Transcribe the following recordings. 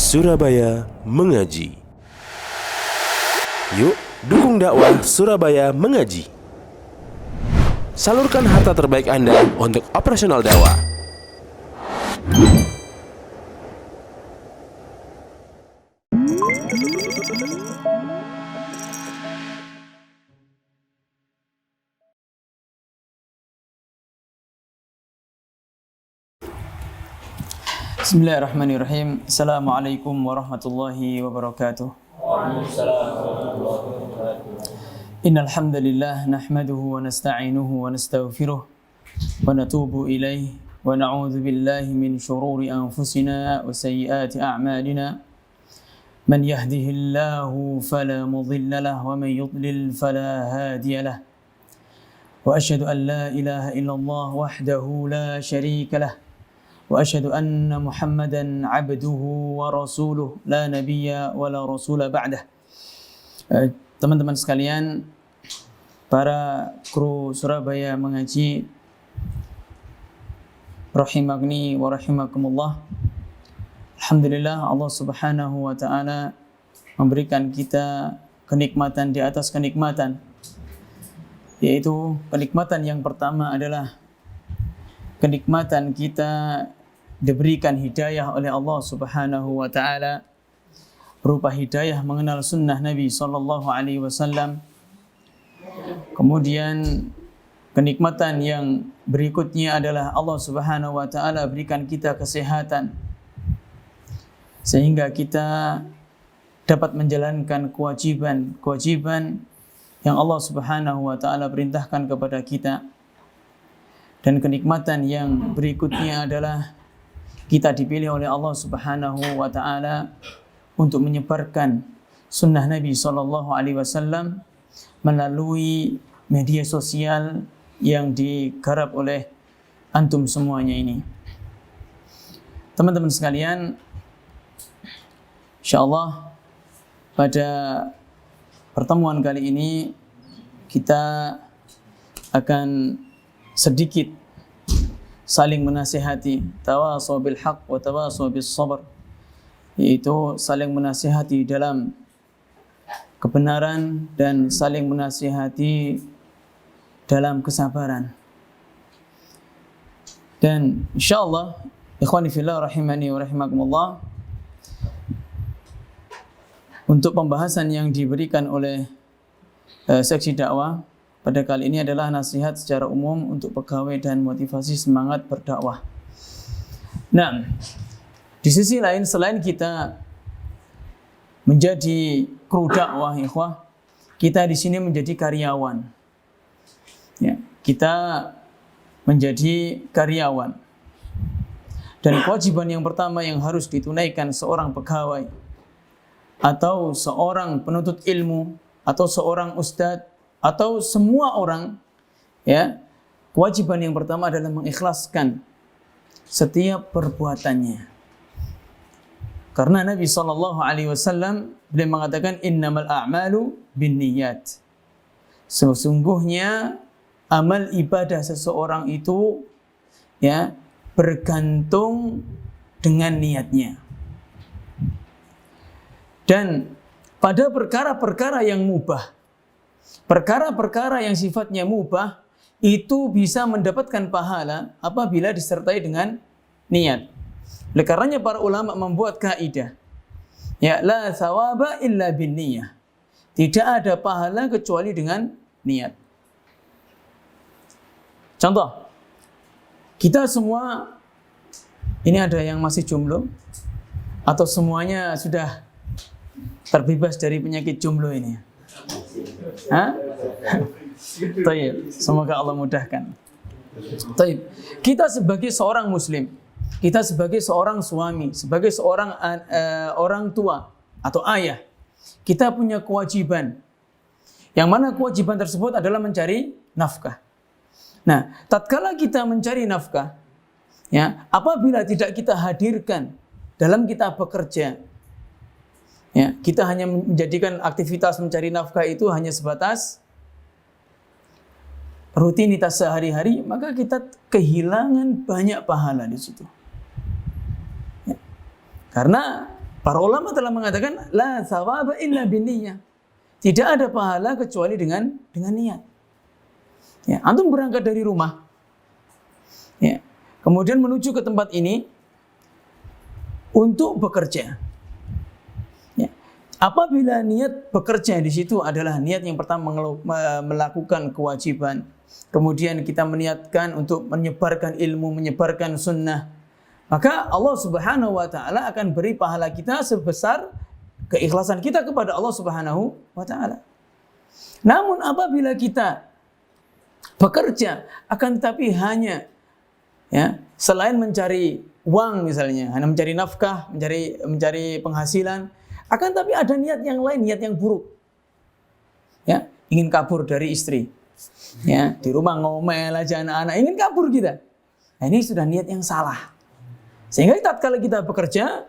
Surabaya Mengaji. Yuk, dukung dakwah Surabaya Mengaji. Salurkan harta terbaik Anda untuk operasional dakwah. Bismillahirrahmanirrahim. Assalamualaikum warahmatullahi wabarakatuh. Innal hamdalillah nahmaduhu wa nasta'inuhu wa nastaghfiruh wa natubu ilayhi wa na'udzu billahi min shururi anfusina wa sayyiati a'malina. Man yahdihillahu fala mudilla lahu wa man yudlil fala hadiya lahu. Wa asyhadu an la ilaha illallah wahdahu la syarika lahu. Wa asyhadu anna Muhammadan abduhu wa rasuluh la nabiyya wa la rasula ba'dah. Teman-teman sekalian, para kru Surabaya Mengaji, rahimagni wa rahimakumullah. Alhamdulillah, Allah Subhanahu wa taala memberikan kita kenikmatan di atas kenikmatan, yaitu kenikmatan yang pertama adalah kenikmatan kita diberikan hidayah oleh Allah Subhanahu wa taala berupa hidayah mengenal sunnah Nabi sallallahu alaihi wasallam. Kemudian kenikmatan yang berikutnya adalah Allah Subhanahu wa taala berikan kita kesehatan sehingga kita dapat menjalankan kewajiban yang Allah Subhanahu wa taala perintahkan kepada kita. Dan kenikmatan yang berikutnya adalah kita dipilih oleh Allah Subhanahu wa taala untuk menyebarkan sunnah Nabi sallallahu alaihi wasallam melalui media sosial yang digarap oleh antum semuanya ini. Teman-teman sekalian, insyaallah pada pertemuan kali ini kita akan sedikit saling menasihati, tawasaw bil haqq wa tawasaw bis sabr, yaitu saling menasihati dalam kebenaran dan saling menasihati dalam kesabaran. Dan insyaallah ikhwani fillah rahimani wa rahimakumullah, untuk pembahasan yang diberikan oleh seksi dakwah pada kali ini adalah nasihat secara umum untuk pegawai dan motivasi semangat berdakwah. Nah, di sisi lain selain kita menjadi kru dakwah, ikhwah, kita di sini menjadi karyawan. Ya, kita menjadi karyawan. Dan kewajiban yang pertama yang harus ditunaikan seorang pegawai atau seorang penuntut ilmu atau seorang ustadz atau semua orang, ya, kewajiban yang pertama adalah mengikhlaskan setiap perbuatannya. Karena Nabi sallallahu alaihi wasallam beliau mengatakan innamal a'malu binniyat. Sesungguhnya amal ibadah seseorang itu, ya, bergantung dengan niatnya. Dan pada perkara-perkara yang mubah, perkara-perkara yang sifatnya mubah itu bisa mendapatkan pahala apabila disertai dengan niat. Oleh karenanya para ulama membuat kaidah, ya, la thawaba illa binniyah. Tidak ada pahala kecuali dengan niat. Contoh, kita semua ini ada yang masih jomblo atau semuanya sudah terbebas dari penyakit jomblo ini? Hah? Taib. Semoga Allah mudahkan. Taib. Kita sebagai seorang muslim, kita sebagai seorang suami, sebagai seorang orang tua atau ayah, kita punya kewajiban. Yang mana kewajiban tersebut adalah mencari nafkah. Nah, tatkala kita mencari nafkah, ya, apabila tidak kita hadirkan dalam kita bekerja, ya, kita hanya menjadikan aktivitas mencari nafkah itu hanya sebatas rutinitas sehari-hari, maka kita kehilangan banyak pahala di situ. Ya. Karena Para ulama telah mengatakan la thawaba illa binniyah. Tidak ada pahala kecuali dengan niat. Ya, antum berangkat dari rumah, ya, kemudian menuju ke tempat ini untuk bekerja. Ya. Apabila niat bekerja di situ adalah niat yang pertama melakukan kewajiban, kemudian kita meniatkan untuk menyebarkan ilmu, menyebarkan sunnah, maka Allah Subhanahu wa taala akan beri pahala kita sebesar keikhlasan kita kepada Allah Subhanahu wa taala. Namun apabila kita bekerja akan tetapi hanya ya selain mencari uang misalnya, hanya mencari nafkah, mencari penghasilan, akan tapi ada niat yang lain, niat yang buruk. Ya, ingin kabur dari istri. Ya, di rumah ngomel aja anak-anak, ingin kabur kita. Nah, ini sudah niat yang salah. Sehingga tatkala kita bekerja,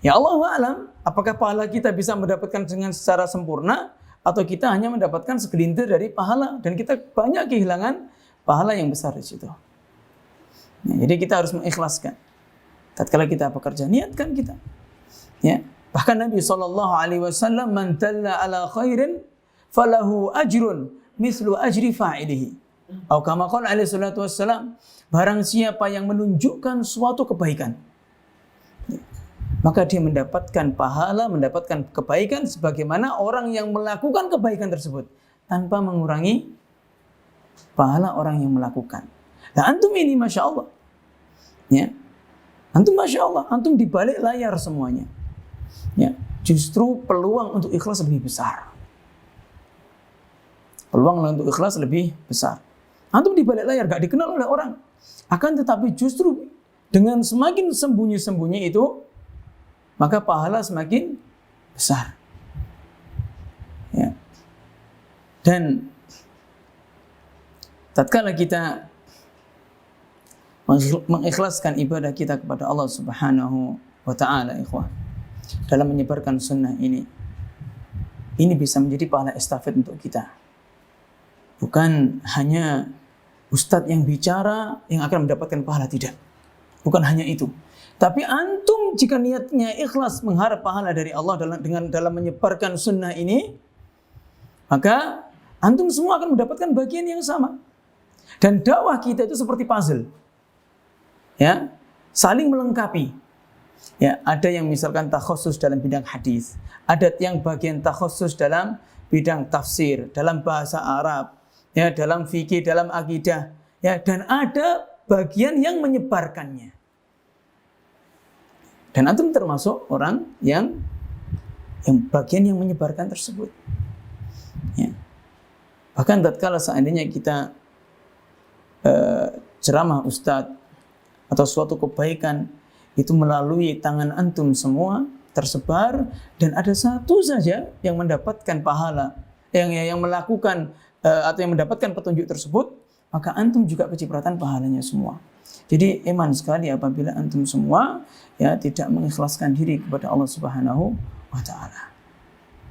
ya Allah alam, apakah pahala kita bisa mendapatkan dengan secara sempurna atau kita hanya mendapatkan segelintir dari pahala dan kita banyak kehilangan pahala yang besar di situ. Nah, jadi kita harus mengikhlaskan. Tatkala kita bekerja, niatkan kita. Ya, bahkan Nabi SAW, man dalla ala khairin falahu ajrun mislu ajri fa'ilihi. Atau kama qala alaihi salatu wassalam, barang siapa yang menunjukkan suatu kebaikan, maka dia mendapatkan pahala, mendapatkan kebaikan sebagaimana orang yang melakukan kebaikan tersebut tanpa mengurangi pahala orang yang melakukan. Nah, antum ini Masya Allah. Ya. Antum Masya Allah, antum di balik layar semuanya. Ya, justru peluang untuk ikhlas lebih besar. Peluang untuk ikhlas lebih besar. Antum di balik layar gak dikenal oleh orang. Akan tetapi justru dengan semakin sembunyi-sembunyi itu, maka pahala semakin besar. Ya. Dan tatkala kita mengikhlaskan ibadah kita kepada Allah Subhanahu wa taala, ikhwah, dalam menyebarkan sunnah ini bisa menjadi pahala estafet untuk kita. Bukan hanya ustadz yang bicara yang akan mendapatkan pahala, tidak. Bukan hanya itu. Tapi antum jika niatnya ikhlas mengharap pahala dari Allah dalam menyebarkan sunnah ini, maka antum semua akan mendapatkan bagian yang sama. Dan dakwah kita itu seperti puzzle. Ya, saling melengkapi. Ya, ada yang misalkan takhusus dalam bidang hadis, ada yang bagian takhusus dalam bidang tafsir, dalam bahasa Arab, ya, dalam fikih, dalam akidah, ya, dan ada bagian yang menyebarkannya. Dan antum termasuk orang yang bagian yang menyebarkan tersebut. Ya. Bahkan tatkala seandainya kita ceramah ustadz atau suatu kebaikan itu melalui tangan antum semua tersebar dan ada satu saja yang mendapatkan pahala, yang melakukan atau yang mendapatkan petunjuk tersebut, maka antum juga kecipratan pahalanya semua. Jadi eman sekali apabila antum semua ya tidak mengikhlaskan diri kepada Allah Subhanahu wa taala.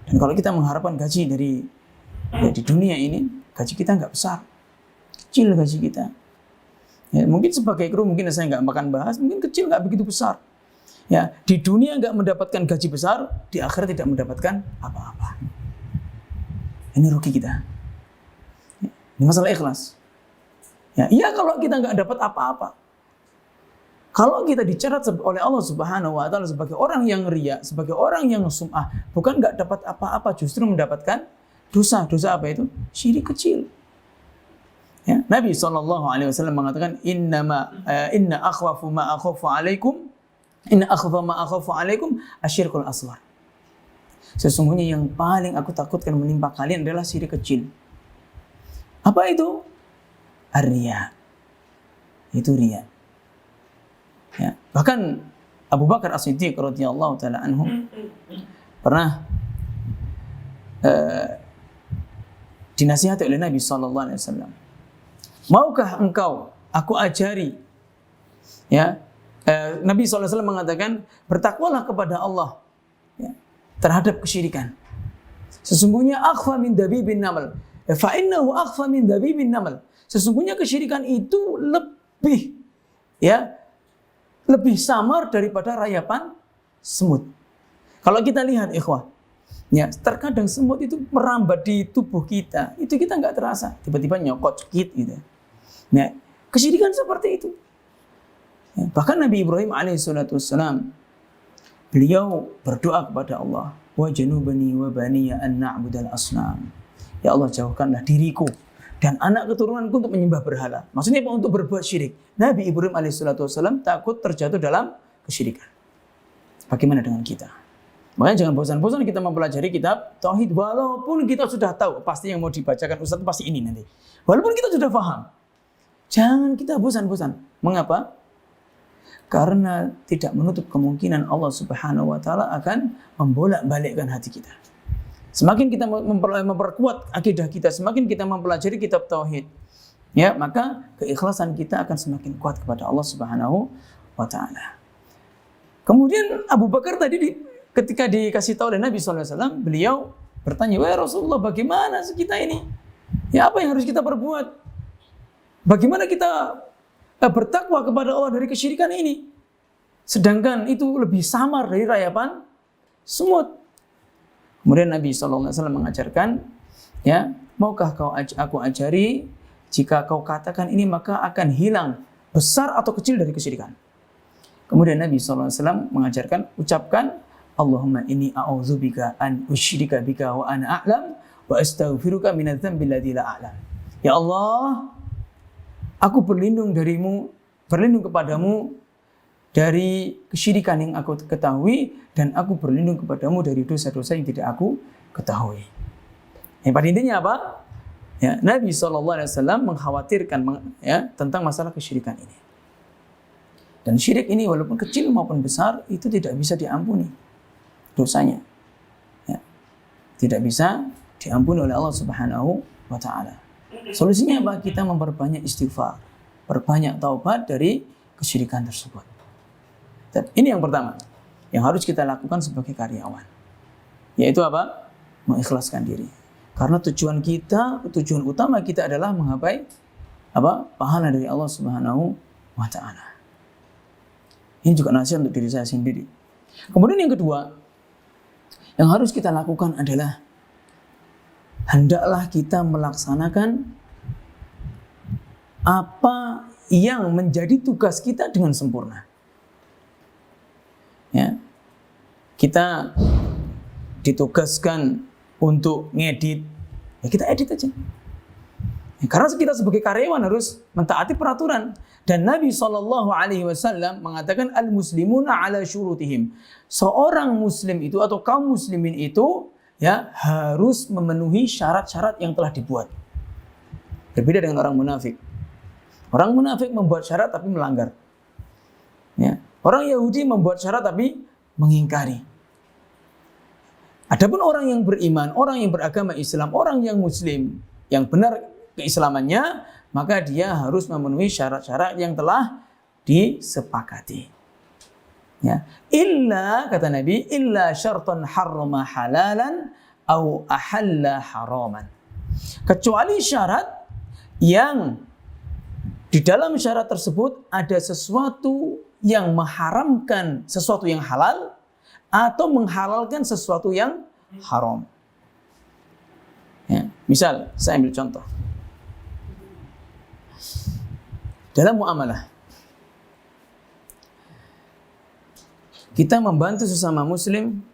Dan kalau kita mengharapkan gaji di dunia ini, gaji kita nggak besar, kecil gaji kita. Ya, mungkin sebagai kru, mungkin saya nggak makan bahas, mungkin kecil, nggak begitu besar. Ya, di dunia nggak mendapatkan gaji besar, di akhirat tidak mendapatkan apa-apa. Ini rugi kita. Ya, ini masalah ikhlas. Ya, iya kalau kita nggak dapat apa-apa. Kalau kita dicatat oleh Allah Subhanahu wa taala sebagai orang yang riya, sebagai orang yang sum'ah, bukan nggak dapat apa-apa, justru mendapatkan dosa. Dosa apa itu? Syirik kecil. Ya, Nabi SAW mengatakan inna akhwafu ma akhafu alaikum asyirkul asghar. Sesungguhnya yang paling aku takutkan menimpa kalian adalah syirik kecil. Apa itu? Ar-riya. Itu riya. Ya, bahkan Abu Bakar As-Siddiq radhiyallahu taala anhu pernah dinasihati oleh Nabi SAW. Maukah engkau aku ajari? Ya, Nabi SAW mengatakan bertakwalah kepada Allah ya, terhadap kesyirikan. Sesungguhnya akhfa min dabibin namal. Fa innahu akhfa min dabibin namal. Sesungguhnya kesyirikan itu lebih samar daripada rayapan semut. Kalau kita lihat ikhwah, ya terkadang semut itu merambat di tubuh kita, itu kita nggak terasa, tiba-tiba nyokot sakit gitu. Nah, kesyirikan seperti itu. Ya, bahkan Nabi Ibrahim alaihissalam, beliau berdoa kepada Allah, wa janubani wa baniya an na'budal asnam. Ya Allah, jauhkanlah diriku dan anak keturunanku untuk menyembah berhala. Maksudnya apa? Untuk berbuat syirik. Nabi Ibrahim alaihissalam takut terjatuh dalam kesyirikan. Bagaimana dengan kita? Makanya jangan bosan-bosan kita mempelajari kitab tauhid, walaupun kita sudah tahu pasti yang mau dibacakan Ustaz pasti ini nanti. Walaupun kita sudah paham, jangan kita bosan-bosan. Mengapa? Karena tidak menutup kemungkinan Allah Subhanahu wa taala akan membolak-balikkan hati kita. Semakin kita memperkuat akidah kita, semakin kita mempelajari kitab tauhid, ya, maka keikhlasan kita akan semakin kuat kepada Allah Subhanahu wa taala. Kemudian Abu Bakar tadi ketika dikasih tahu oleh Nabi SAW, beliau bertanya, "Wahai Rasulullah, bagaimana kita ini? Ya, apa yang harus kita perbuat? Bagaimana kita bertakwa kepada Allah dari kesyirikan ini? Sedangkan itu lebih samar dari rayapan semut." Kemudian Nabi SAW mengajarkan, ya, maukah aku ajari, jika kau katakan ini maka akan hilang besar atau kecil dari kesyirikan. Kemudian Nabi SAW mengajarkan, ucapkan, Allahumma inni a'udzubika an usyrika bika wa ana a'lam wa astaghfiruka minadz-dzambi alladzi la a'lam. Ya Allah, aku berlindung kepadamu dari kesyirikan yang aku ketahui, dan aku berlindung kepadamu dari dosa-dosa yang tidak aku ketahui. Yang pada intinya apa? Ya, Nabi SAW mengkhawatirkan ya, tentang masalah kesyirikan ini. Dan syirik ini walaupun kecil maupun besar itu tidak bisa diampuni dosanya. Ya, tidak bisa diampuni oleh Allah Subhanahu wa taala. Solusinya apa? Kita memperbanyak istighfar, perbanyak taubat dari kesyirikan tersebut. Dan ini yang pertama yang harus kita lakukan sebagai karyawan, yaitu apa? Mengikhlaskan diri. Karena tujuan utama kita adalah menggapai apa? Pahala dari Allah Subhanahu wa taala. Ini juga nasihat untuk diri saya sendiri. Kemudian yang kedua yang harus kita lakukan adalah hendaklah kita melaksanakan apa yang menjadi tugas kita dengan sempurna. Ya. Kita ditugaskan untuk ngedit, ya kita edit aja. Ya, karena kita sebagai karyawan harus mentaati peraturan. Dan Nabi SAW mengatakan al-muslimuna ala syurutihim. Seorang muslim itu atau kaum muslimin itu ya harus memenuhi syarat-syarat yang telah dibuat. Berbeda dengan orang munafik. Orang munafik membuat syarat tapi melanggar. Ya. Orang Yahudi membuat syarat tapi mengingkari. Adapun orang yang beriman, orang yang beragama Islam, orang yang muslim, yang benar keislamannya, maka dia harus memenuhi syarat-syarat yang telah disepakati. Ya. Illa, kata Nabi, illa syartan harrama halalan au ahalla haraman. Kecuali syarat yang di dalam syarat tersebut ada sesuatu yang mengharamkan sesuatu yang halal atau menghalalkan sesuatu yang haram. Ya, misal, saya ambil contoh. Dalam muamalah, kita membantu sesama muslim,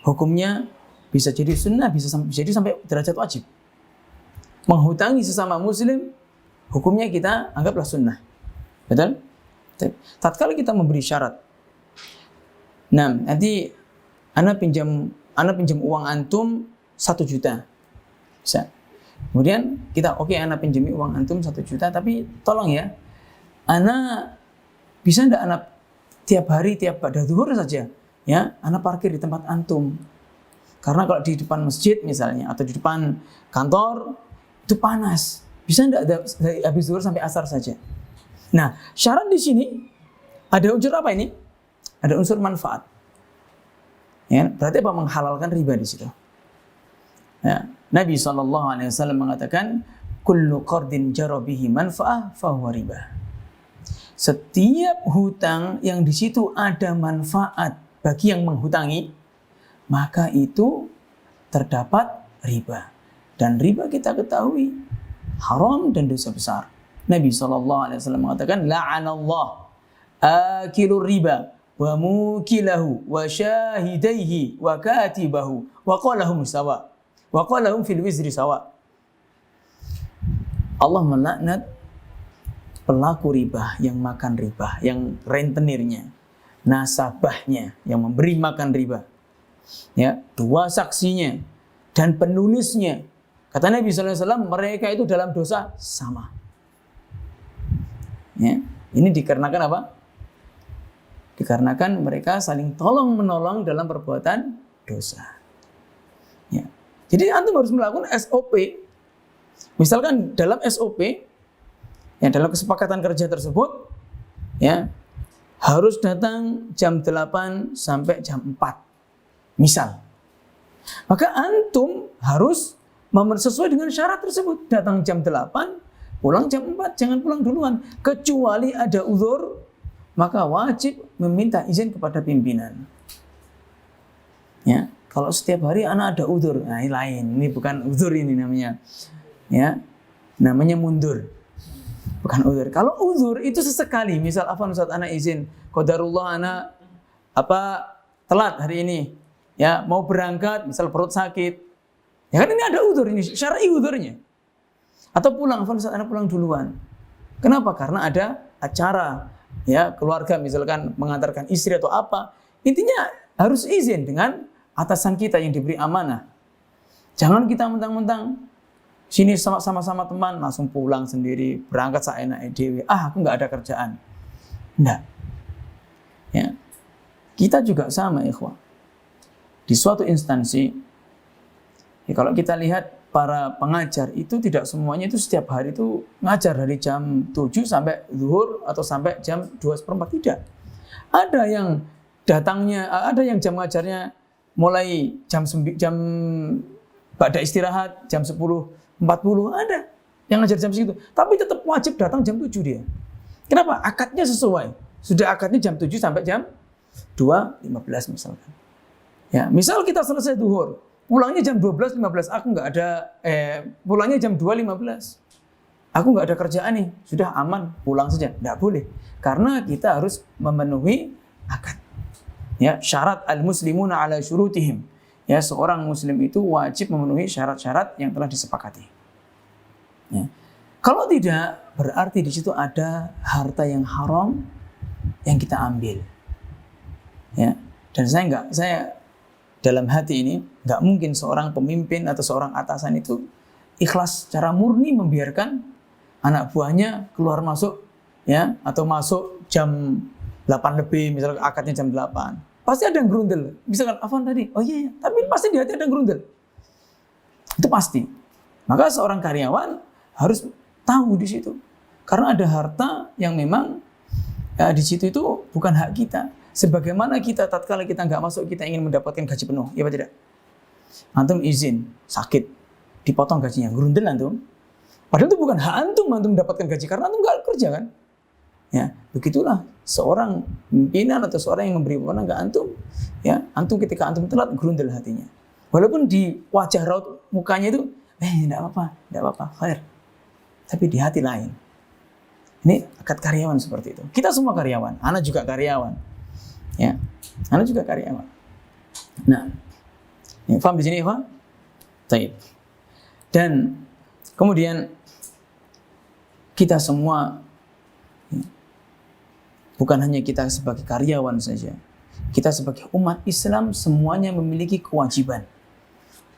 hukumnya bisa jadi sunnah, bisa jadi sampai derajat wajib. Menghutangi sesama muslim, hukumnya kita anggaplah sunnah. Betul? Tatkala kita memberi syarat, nah nanti ana pinjam uang antum 1 juta, bisa. Kemudian kita ana pinjami uang antum 1 juta, tapi tolong ya, ana bisa ndak ana tiap hari tiap pada zuhur saja, ya, ana parkir di tempat antum. Karena kalau di depan masjid misalnya atau di depan kantor itu panas, bisa ndak dari habis zuhur sampai asar saja. Nah, syarat di sini ada unsur apa ini? Ada unsur manfaat. Ya, berarti apa? Menghalalkan riba di situ. Ya, Nabi SAW mengatakan, kullu qardin jara bihi manfa'ah fahuwa riba. Setiap hutang yang di situ ada manfaat bagi yang menghutangi, maka itu terdapat riba. Dan riba kita ketahui haram dan dosa besar. Nabi SAW mengatakan, la'anallah akilur riba wa mukilahu wa syahidaihi wa katibahu wa qalahum sawa wa qalahum fil wizri sawa. Allah melaknat pelaku riba, yang makan riba, yang rentenirnya, nasabahnya, yang memberi makan riba, ya, dua saksinya dan penulisnya. Kata Nabi SAW, mereka itu dalam dosa sama. Ya, ini dikarenakan apa? Dikarenakan mereka saling tolong menolong dalam perbuatan dosa. Ya. Jadi antum harus melakukan SOP. Misalkan dalam SOP, ya, dalam kesepakatan kerja tersebut, ya, harus datang jam 8 sampai jam 4. Misal. Maka antum harus sesuai dengan syarat tersebut. Datang jam 8, pulang jam 4, jangan pulang duluan. Kecuali ada uzur, maka wajib meminta izin kepada pimpinan. Ya, kalau setiap hari anak ada uzur, nah ini lain. Ini bukan uzur ini namanya. Ya, namanya mundur. Bukan uzur. Kalau uzur itu sesekali, misal afwan Ustaz, anak izin, qadarullah anak telat hari ini. Ya, mau berangkat, misal perut sakit. Ya kan ini ada uzur, ini syar'i uzurnya. Atau pulang, afwan Ustaz, anak pulang duluan. Kenapa? Karena ada acara, ya, keluarga misalkan mengantarkan istri atau apa. Intinya harus izin dengan atasan kita yang diberi amanah. Jangan kita mentang-mentang sini sama-sama teman langsung pulang sendiri, berangkat saenake dhewe. Aku nggak ada kerjaan. Enggak. Ya. Kita juga sama, ikhwah. Di suatu instansi, ya, kalau kita lihat para pengajar itu tidak semuanya itu setiap hari itu ngajar dari jam 7 sampai zuhur atau sampai jam 2:15, tidak. Ada yang datangnya, ada yang jam ngajarnya mulai jam pada istirahat jam 10:40, ada yang ngajar jam segitu, tapi tetap wajib datang jam 7 dia. Kenapa? Akadnya sesuai. Sudah akadnya jam 7 sampai jam 2:15 misalkan. Ya, misal kita selesai zuhur, pulangnya jam 12:15, aku nggak ada, pulangnya jam 2:15. Aku nggak ada kerjaan nih, sudah aman, pulang saja. Nggak boleh, karena kita harus memenuhi akad. Ya, syarat al-muslimuna ala syurutihim. Ya, seorang muslim itu wajib memenuhi syarat-syarat yang telah disepakati. Ya. Kalau tidak, berarti di situ ada harta yang haram yang kita ambil. Ya, dan saya dalam hati ini nggak mungkin seorang pemimpin atau seorang atasan itu ikhlas secara murni membiarkan anak buahnya keluar masuk, ya, atau masuk jam 8 lebih, misalnya akadnya jam 8. Pasti ada yang gerundel. Misalkan Afwan tadi, oh iya, tapi pasti di hati ada yang gerundel. Itu pasti. Maka seorang karyawan harus tahu di situ. Karena ada harta yang memang di situ itu bukan hak kita. Sebagaimana kita tatkala kita nggak masuk, kita ingin mendapatkan gaji penuh, ya apa tidak? Antum izin sakit, dipotong gajinya, gerundel antum. Padahal itu bukan hak antum mendapatkan gaji karena antum nggak kerja kan? Ya, begitulah seorang pimpinan atau seorang yang memberi wewenang ke antum, ya, antum ketika antum telat gerundel hatinya. Walaupun di wajah raut mukanya itu, enggak apa-apa, khair. Tapi di hati lain. Ini akad karyawan seperti itu. Kita semua karyawan, anak juga karyawan. Ya, anak juga karyawan. Nah, ya, paham di sini, Pak? Baik. Dan kemudian kita semua, ya, bukan hanya kita sebagai karyawan saja, kita sebagai umat Islam semuanya memiliki kewajiban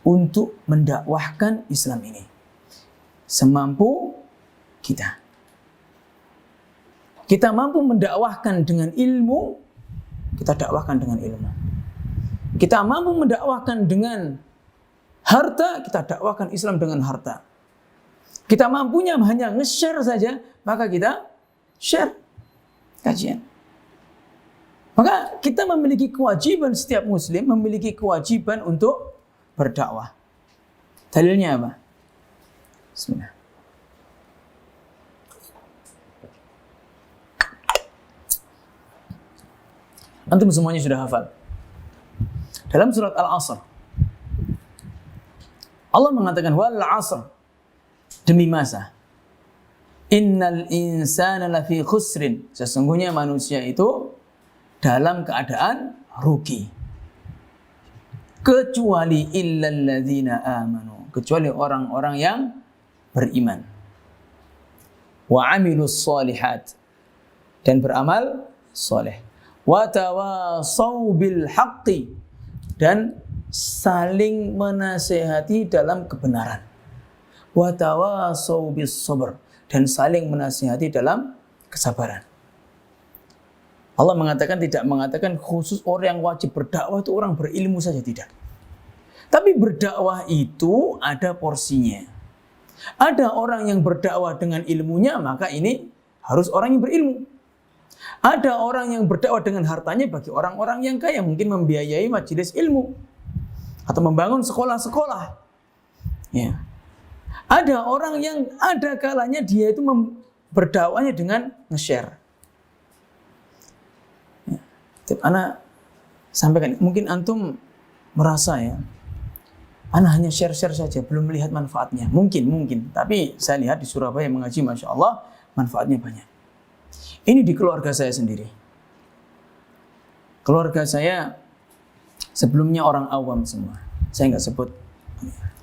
untuk mendakwahkan Islam ini semampu kita. Kita mampu mendakwahkan dengan ilmu, kita dakwahkan dengan ilmu. Kita mampu mendakwahkan dengan harta, kita dakwahkan Islam dengan harta. Kita mampunya hanya nge-share saja, maka kita share kajian. Maka kita memiliki kewajiban, setiap muslim memiliki kewajiban untuk berdakwah. Dalilnya apa? Bismillah. Antum semuanya sudah hafal. Dalam surat Al-Asr, Allah mengatakan wal 'asr, demi masa. Innal insana lafi khusrin, sesungguhnya manusia itu dalam keadaan rugi. Kecuali illal ladzina amanu, kecuali orang-orang yang beriman. Wa 'amilus shalihat, dan beramal soleh. Wa tawasau bil haqqi, dan saling menasihati dalam kebenaran. Wa tawasau bis sabr, dan saling menasihati dalam kesabaran. Allah mengatakan, tidak mengatakan khusus orang yang wajib berdakwah itu orang berilmu saja, tidak. Tapi berdakwah itu ada porsinya. Ada orang yang berdakwah dengan ilmunya, maka ini harus orang yang berilmu. Ada orang yang berdakwah dengan hartanya, bagi orang-orang yang kaya mungkin membiayai majelis ilmu atau membangun sekolah-sekolah. Ya. Ada orang yang ada kalanya dia itu berdakwahnya dengan nge-share. Ya. Ana sampaikan, mungkin antum merasa ya, ana hanya share-share saja, belum melihat manfaatnya. Mungkin. Tapi saya lihat di Surabaya mengaji, Masya Allah, manfaatnya banyak. Ini di keluarga saya sendiri. Keluarga saya sebelumnya orang awam semua. Saya nggak sebut.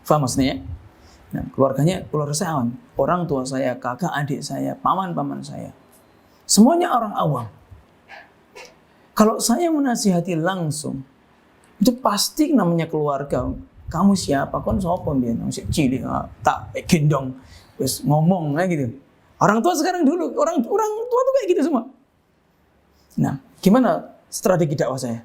Faham maksudnya ya? Nah, keluarga saya awam. Orang tua saya, kakak, adik saya, paman-paman saya. Semuanya orang awam. Kalau saya menasihati langsung, itu pasti namanya keluarga. Kamu siapa? Kon sopo mbiyen? Sik cilik tak gendong terus ngomong kayak gitu. Orang tua sekarang dulu, orang tua tuh kayak gitu semua. Nah, gimana strategi dakwah saya?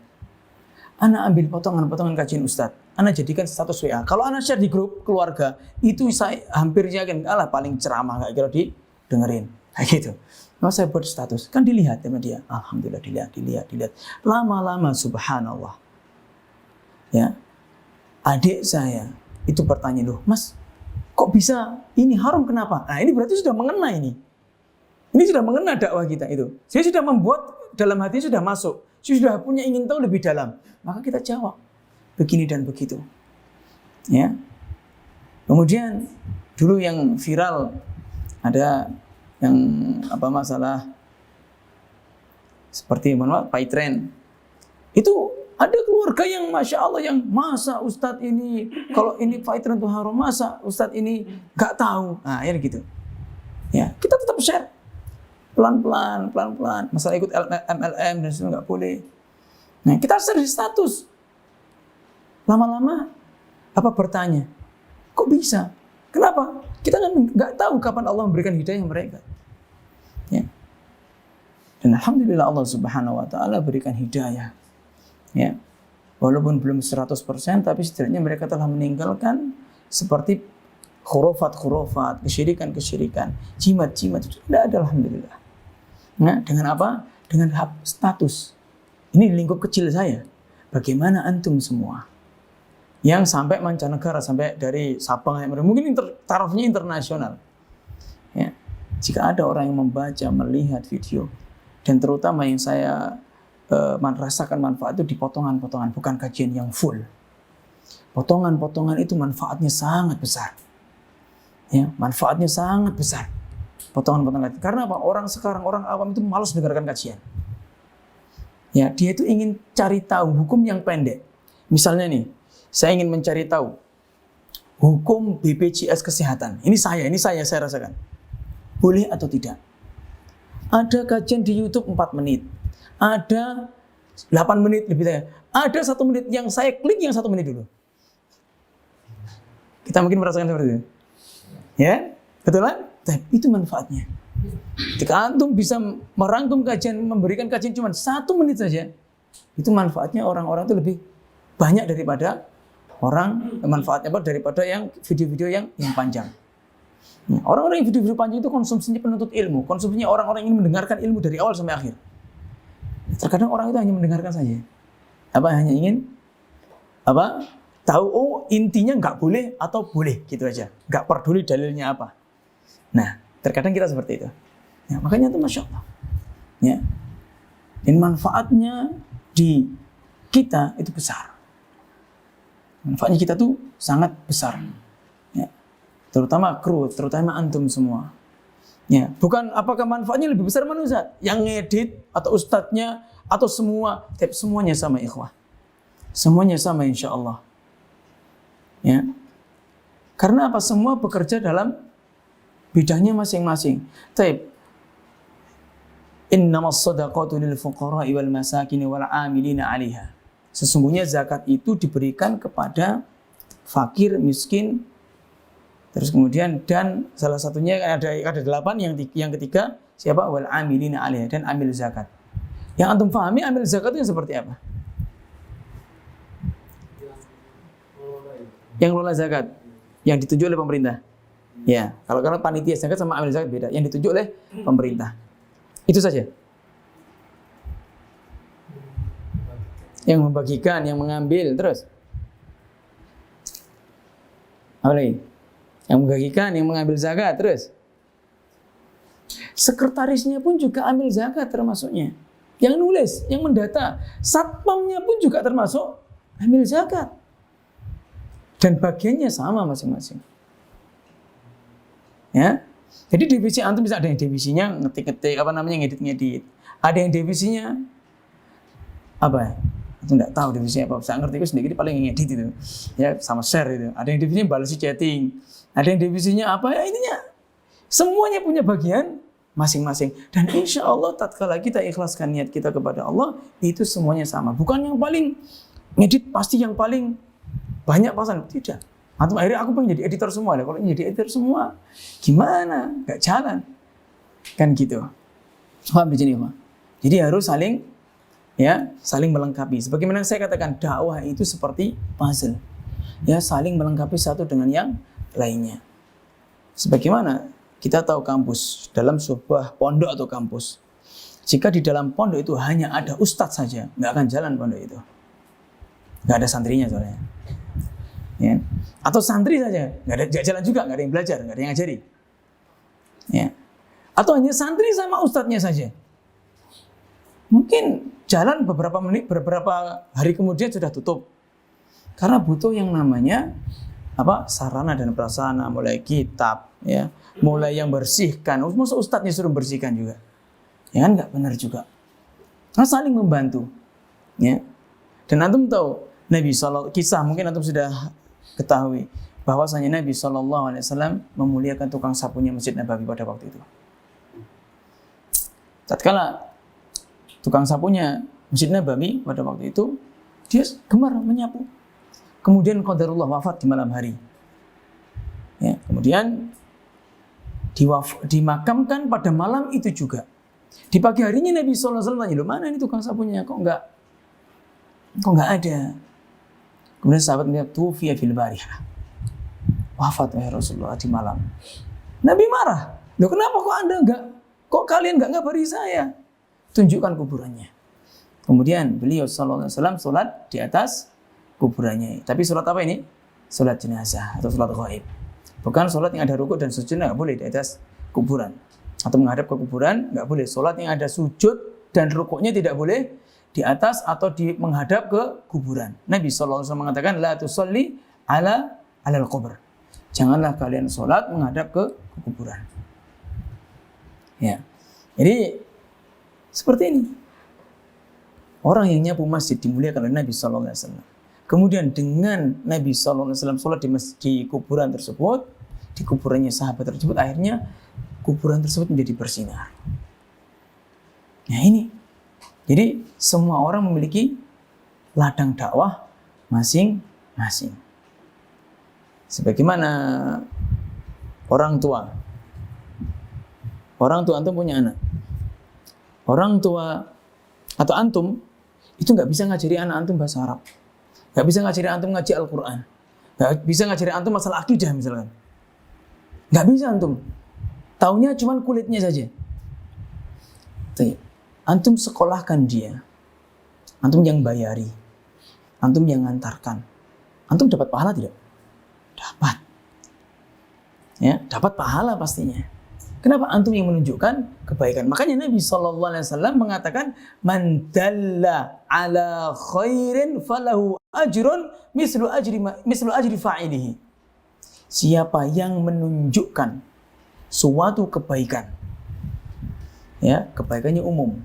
Ana ambil potongan-potongan kajian Ustadz. Ana jadikan status WA. Kalau ana share di grup keluarga, itu saya hampir yakin paling ceramah kayak kira didengerin. Kayak gitu. Nah, saya buat status. Kan dilihat sama dia. Alhamdulillah dilihat. Lama-lama subhanallah. Ya. Adik saya itu bertanya, loh Mas, kok bisa ini haram, kenapa? Nah ini berarti sudah mengena ini. Ini sudah mengena dakwah kita itu. Saya sudah membuat, dalam hati sudah masuk. Saya sudah punya ingin tahu lebih dalam. Maka kita jawab. Begini dan begitu. Ya. Kemudian dulu yang viral, ada yang masalah seperti Paitren. Itu ada keluarga yang Masya Allah, yang masa Ustadz ini, kalau ini Paitren itu haram, masa Ustadz ini gak tahu. Nah ya gitu. Ya, kita tetap share. Pelan-pelan. Masalah ikut MLM dan sebagainya gak boleh. Nah kita share di status. Lama-lama bertanya, kok bisa? Kenapa? Kita kan gak tahu kapan Allah memberikan hidayah mereka. Ya. Dan Alhamdulillah Allah Subhanahu Wa Taala berikan hidayah. Ya, walaupun belum 100%, tapi setidaknya mereka telah meninggalkan seperti khurafat, kesyirikan, jimat itu tidak ada, alhamdulillah. Nah, dengan apa? Dengan status. Ini lingkup kecil saya. Bagaimana antum semua yang sampai mancanegara, sampai dari Sabang, mungkin tarafnya internasional. Ya, jika ada orang yang membaca, melihat video, dan terutama yang saya rasakan manfaat itu di potongan-potongan, bukan kajian yang full. Potongan-potongan itu manfaatnya sangat besar. Ya, manfaatnya sangat besar. Potongan-potongan. Karena apa? Orang awam itu malas mendengarkan kajian. Ya, dia itu ingin cari tahu hukum yang pendek. Misalnya nih, saya ingin mencari tahu hukum BPJS kesehatan. Ini saya rasakan. Boleh atau tidak? Ada kajian di YouTube 4 menit. Ada 8 menit lebih saya. Ada 1 menit yang saya klik yang 1 menit dulu. Kita mungkin merasakan seperti itu. Ya, betul kan? Itu manfaatnya. Jika antum bisa merangkum kajian, memberikan kajian cuma 1 menit saja, itu manfaatnya orang-orang itu lebih banyak daripada daripada yang video-video yang panjang. Orang-orang yang video-video panjang itu konsumsinya penuntut ilmu, konsumsinya orang-orang yang ingin mendengarkan ilmu dari awal sampai akhir. Terkadang orang itu hanya mendengarkan saja. Hanya ingin tahu intinya nggak boleh atau boleh gitu aja. Nggak peduli dalilnya apa. Nah, terkadang kita seperti itu. Ya, makanya itu Masya Allah. Ya. Dan manfaatnya di kita itu besar. Manfaatnya kita tuh sangat besar. Ya. Terutama kru, terutama antum semua. Ya, bukan apakah manfaatnya lebih besar mana Ustaz? Yang ngedit atau ustadznya atau semua, tapi semuanya sama ikhwah. Semuanya sama insya Allah. Ya. Karena apa? Semua bekerja dalam bidangnya masing-masing. Taib. Innamas shadaqatu lil fuqara'i wal masakin wal 'amilina 'alaiha. Sesungguhnya zakat itu diberikan kepada fakir, miskin, terus kemudian dan salah satunya ada 8, yang ketiga siapa? Wal 'amilina 'alaiha, dan amil zakat. Yang antum pahami amil zakat itu seperti apa? Yang kelola zakat, yang ditunjuk oleh pemerintah. Ya, kalau panitia zakat sama amil zakat beda. Yang ditunjuk oleh pemerintah. Itu saja. Yang membagikan, yang mengambil, terus apa lagi? Yang membagikan, yang mengambil zakat, terus sekretarisnya pun juga ambil zakat termasuknya. Yang nulis, yang mendata, satpamnya pun juga termasuk ambil zakat. Dan bagiannya sama masing-masing. Ya. Jadi divisi antum bisa ada yang divisinya ngetik-ngetik, ngedit-ngedit. Ada yang divisinya apa? Aku enggak tahu divisinya apa. Saya ngerti itu sendiri paling ngedit itu. Ya, sama share itu. Ada yang divisinya balas chatting. Ada yang divisinya apa ya, intinya semuanya punya bagian masing-masing. Dan insya Allah tatkala kita ikhlaskan niat kita kepada Allah, itu semuanya sama. Bukan yang paling ngedit pasti yang paling banyak pasan, tidak. Atau akhirnya aku pengen jadi editor semua. Kalau jadi editor semua, gimana? Gak jalan. Kan gitu. Paham di sini, Pak? Jadi harus saling melengkapi. Sebagaimana saya katakan, dakwah itu seperti puzzle. Ya, saling melengkapi satu dengan yang lainnya. Sebagaimana kita tahu kampus, dalam sebuah pondok atau kampus, jika di dalam pondok itu hanya ada ustadz saja, nggak akan jalan pondok itu. Nggak ada santrinya soalnya. Ya. Atau santri saja, nggak jalan juga, nggak ada yang belajar, nggak ada yang ngajari. Ya. Atau hanya santri sama ustadznya saja. Mungkin jalan beberapa menit, beberapa hari kemudian sudah tutup. Karena butuh yang namanya sarana dan prasarana, mulai kitab, ya, mulai yang bersihkan. Masa ustadznya suruh bersihkan juga, ya kan nggak benar juga. Nah, saling membantu, ya. Dan antum tahu Nabi SAW, kisah mungkin antum sudah ketahui bahwasanya Nabi SAW memuliakan tukang sapunya Masjid Nabawi pada waktu itu. Tatkala tukang sapunya Masjid Nabawi pada waktu itu, dia gemar menyapu. Kemudian qadarullah wafat di malam hari. Ya, kemudian dimakamkan pada malam itu juga. Di pagi harinya Nabi SAW tanya, "Loh, mana ini tukang sapunya? Kok enggak ada?" Kemudian sahabat melihat, "Tufiya fil barihah." Wafat wahai Rasulullah di malam. Nabi marah. "Loh, kenapa kok kalian enggak ngabari saya? Tunjukkan kuburannya." Kemudian beliau sallallahu alaihi wasallam salat di atas kuburannya. Tapi salat apa ini? Salat jenazah atau salat ghaib. Bukan salat yang ada rukuk dan sujud, enggak boleh di atas kuburan. Atau menghadap ke kuburan, enggak boleh. Salat yang ada sujud dan rukuknya tidak boleh di atas atau menghadap ke kuburan. Nabi SAW mengatakan, "La tusalli alal qubur." Janganlah kalian salat menghadap ke kuburan. Ya. Jadi seperti ini. Orang yang nyapu masjid dimuliakan oleh Nabi SAW. Kemudian dengan Nabi SAW salat di kuburan tersebut, di kuburannya sahabat tersebut, akhirnya kuburan tersebut menjadi bersinar. Nah ini. Jadi semua orang memiliki ladang dakwah masing-masing. Sebagaimana orang tua antum punya anak. Orang tua atau antum itu nggak bisa ngajari anak antum bahasa Arab, nggak bisa ngajari antum ngaji Al-Quran, nggak bisa ngajari antum masalah akidah misalkan, nggak bisa antum. Taunya cuma kulitnya saja. Antum sekolahkan dia, antum yang bayari, antum yang ngantarkan, antum dapat pahala tidak? Dapat. Ya, dapat pahala pastinya. Kenapa antum yang menunjukkan kebaikan? Makanya Nabi SAW mengatakan, man dalla ala khairin falahu ajrun mislu ajri fa'ilihi. Siapa yang menunjukkan suatu kebaikan, ya, kebaikannya umum.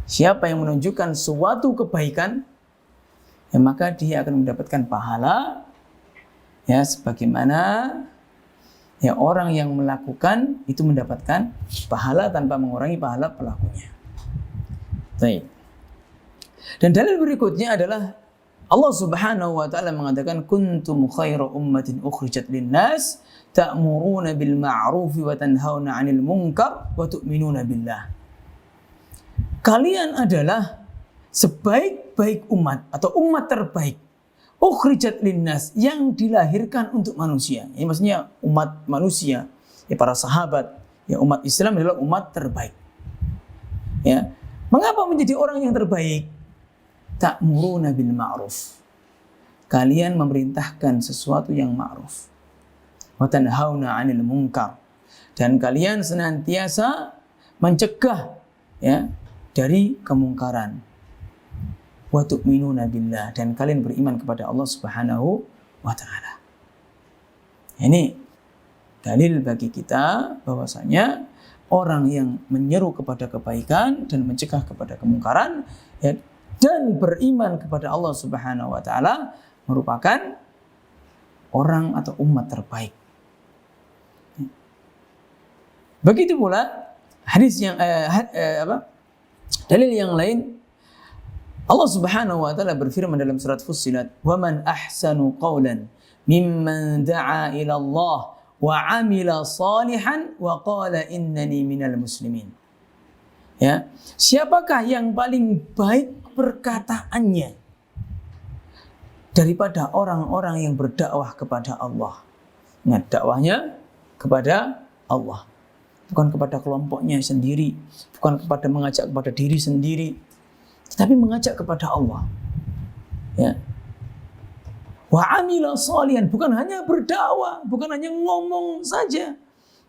Siapa yang menunjukkan suatu kebaikan, ya, maka dia akan mendapatkan pahala, ya, sebagaimana ya orang yang melakukan itu mendapatkan pahala tanpa mengurangi pahala pelakunya. Baik. Dan dalil berikutnya adalah Allah Subhanahu wa taala mengatakan, kuntum khaira ummatin ukhrijat lin-nas ta'muruna bil ma'ruf wa tanhauna 'anil munkar wa tu'minuna billah. Kalian adalah sebaik-baik umat atau umat terbaik, ukhrijat linnas, yang dilahirkan untuk manusia. Ini maksudnya umat manusia, ya para sahabat, ya umat Islam adalah umat terbaik. Ya. Mengapa menjadi orang yang terbaik? Ta'muruna bil ma'ruf. Kalian memerintahkan sesuatu yang ma'ruf. Wa tanhauna 'anil munkar. Dan kalian senantiasa mencegah, ya, dari kemungkaran. Wa tu'minuna billah, dan kalian beriman kepada Allah Subhanahu wa taala. Ini dalil bagi kita bahwasanya orang yang menyeru kepada kebaikan dan mencegah kepada kemungkaran, ya, dan beriman kepada Allah Subhanahu wa taala merupakan orang atau umat terbaik. Begitu pula hadis yang dalil yang lain, Allah Subhanahu wa taala berfirman dalam surat Fussilat, "Wa man ahsanu qawlan mimman da'a ila Allah wa 'amila salihan wa qala innani minal muslimin." Ya, siapakah yang paling baik perkataannya daripada orang-orang yang berdakwah kepada Allah? Nah, dakwahnya kepada Allah, bukan kepada kelompoknya sendiri, bukan kepada mengajak kepada diri sendiri, tetapi mengajak kepada Allah. Ya. Wa amila shalihan, bukan hanya berdakwah, bukan hanya ngomong saja,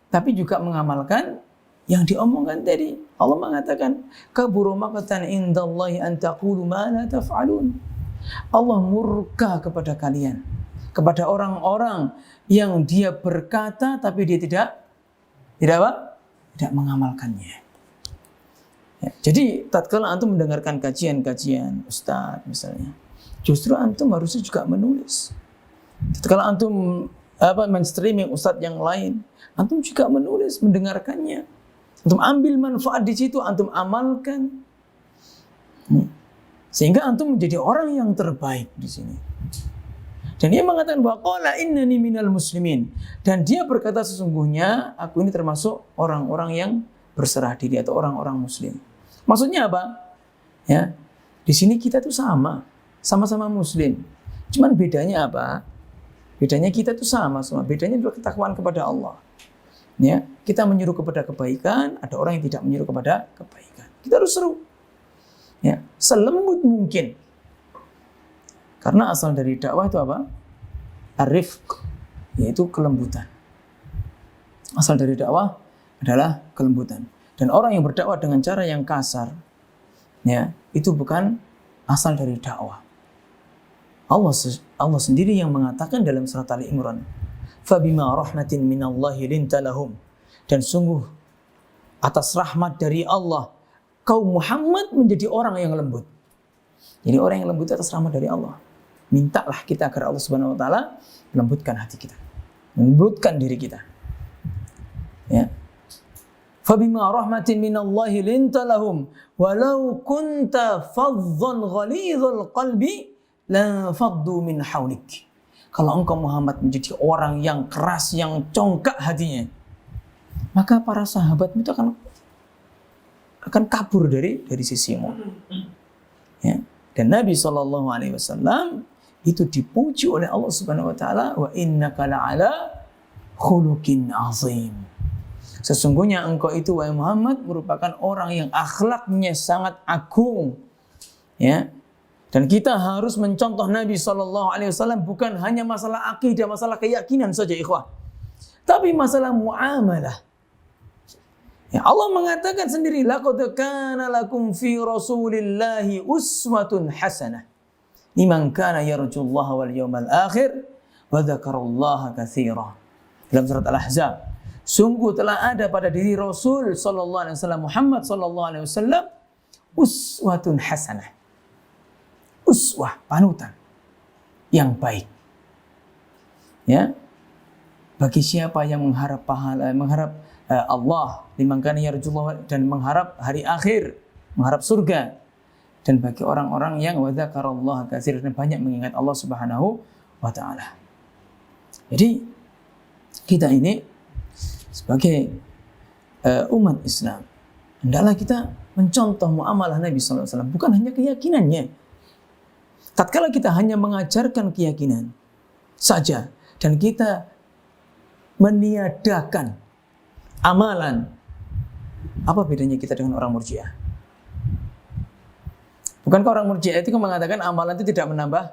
tapi juga mengamalkan yang diomongkan tadi. Allah mengatakan, kabura maqtan indallahi an taqulu ma la taf'alun. Allah murka kepada kalian, kepada orang-orang yang dia berkata tapi dia tidak mengamalkannya. Ya, jadi tatkala antum mendengarkan kajian-kajian ustaz misalnya, justru antum harusnya juga menulis. Tatkala antum men-streaming ustaz yang lain, antum juga menulis, mendengarkannya. Antum ambil manfaat di situ, antum amalkan. Sehingga antum menjadi orang yang terbaik di sini. Dan dia mengatakan bahwa qala innani minal muslimin, dan dia berkata sesungguhnya aku ini termasuk orang-orang yang berserah diri atau orang-orang muslim. Maksudnya apa? Ya, di sini kita tuh sama-sama muslim. Cuman bedanya apa? Bedanya kita tuh sama semua. Bedanya adalah ketakwaan kepada Allah. Ya, kita menyuruh kepada kebaikan, ada orang yang tidak menyuruh kepada kebaikan. Kita harus seru. Ya, selembut mungkin. Karena asal dari dakwah itu apa? Ar-rifq, yaitu kelembutan. Asal dari dakwah adalah kelembutan. Dan orang yang berdakwah dengan cara yang kasar, ya, itu bukan asal dari dakwah. Allah sendiri yang mengatakan dalam surat Ali Imran, "Fabima rahmatin minallahi linta lahum." Dan sungguh atas rahmat dari Allah, kaum Muhammad menjadi orang yang lembut. Jadi orang yang lembut atas rahmat dari Allah. Mintalah kita agar Allah Subhanahu wa taala melembutkan hati kita, melembutkan diri kita. Ya. Fabima rahmatin minallahi linta lahum walau kunta fadhdhan ghalidhal qalbi la faddu min hawlik. Kalau engkau Muhammad menjadi orang yang keras, yang congkak hatinya, maka para sahabatmu itu akan kabur dari sisimu. Ya. Dan Nabi SAW itu dipuji oleh Allah Subhanahu wa taala, wa innaka la'ala khuluqin azim. Sesungguhnya engkau itu wahai Muhammad merupakan orang yang akhlaknya sangat agung. Ya. Dan kita harus mencontoh Nabi SAW bukan hanya masalah akidah, masalah keyakinan saja ikhwah. Tapi masalah muamalah. Ya, Allah mengatakan sendiri, laqad kana lakum fi Rasulillahi uswatun hasanah liman kana yarjullaha wal yawmal akhir wa dzakarallaha katsira. Dalam surat Al-Ahzab, sungguh telah ada pada diri Rasul sallallahu alaihi wasallam, Muhammad sallallahu alaihi wasallam, uswatun hasanah. Uswah, panutan yang baik. Ya. Bagi siapa yang mengharap pahala, mengharap Allah, liman kana yarjullah, dan mengharap hari akhir, mengharap surga, dan bagi orang-orang yang wa dzakarallaha katsiran, dan banyak mengingat Allah Subhanahu wa taala. Jadi kita ini sebagai umat Islam, hendaklah kita mencontoh muamalah Nabi sallallahu alaihi wasallam, bukan hanya keyakinannya. Tatkala kita hanya mengajarkan keyakinan saja dan kita meniadakan amalan, apa bedanya kita dengan orang Murji'ah? Bukankah orang Murji'ah itu mengatakan amalan itu tidak menambah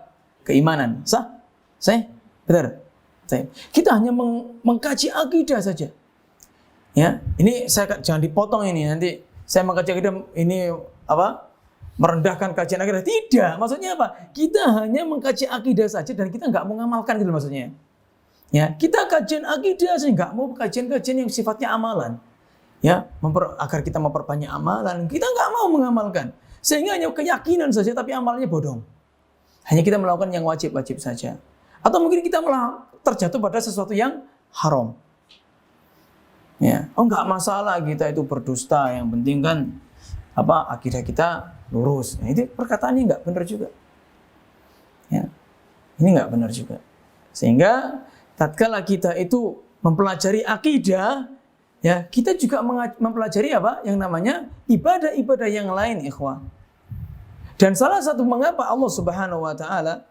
keimanan? Sah? Sah? Benar? Sah. Kita hanya mengkaji akidah saja. Ya, ini saya jangan dipotong ini, nanti saya mengkaji akidah ini apa? Merendahkan kajian akidah. Tidak, maksudnya apa? Kita hanya mengkaji akidah saja dan kita nggak mau mengamalkan, gitu maksudnya. Ya, kita kajian akidah saja, nggak mau kajian-kajian yang sifatnya amalan. Ya, agar kita memperbanyak amalan, kita nggak mau mengamalkan. Sehingga hanya keyakinan saja tapi amalnya bodong. Hanya kita melakukan yang wajib-wajib saja. Atau mungkin kita malah terjatuh pada sesuatu yang haram. Ya, oh nggak masalah kita itu berdusta, yang penting kan apa akidah kita lurus. Nah, itu perkataannya nggak benar juga. Ya, ini nggak benar juga. Sehingga tatkala kita itu mempelajari akidah, ya kita juga mempelajari apa yang namanya ibadah-ibadah yang lain, ikhwah. Dan salah satu mengapa Allah Subhanahu wa taala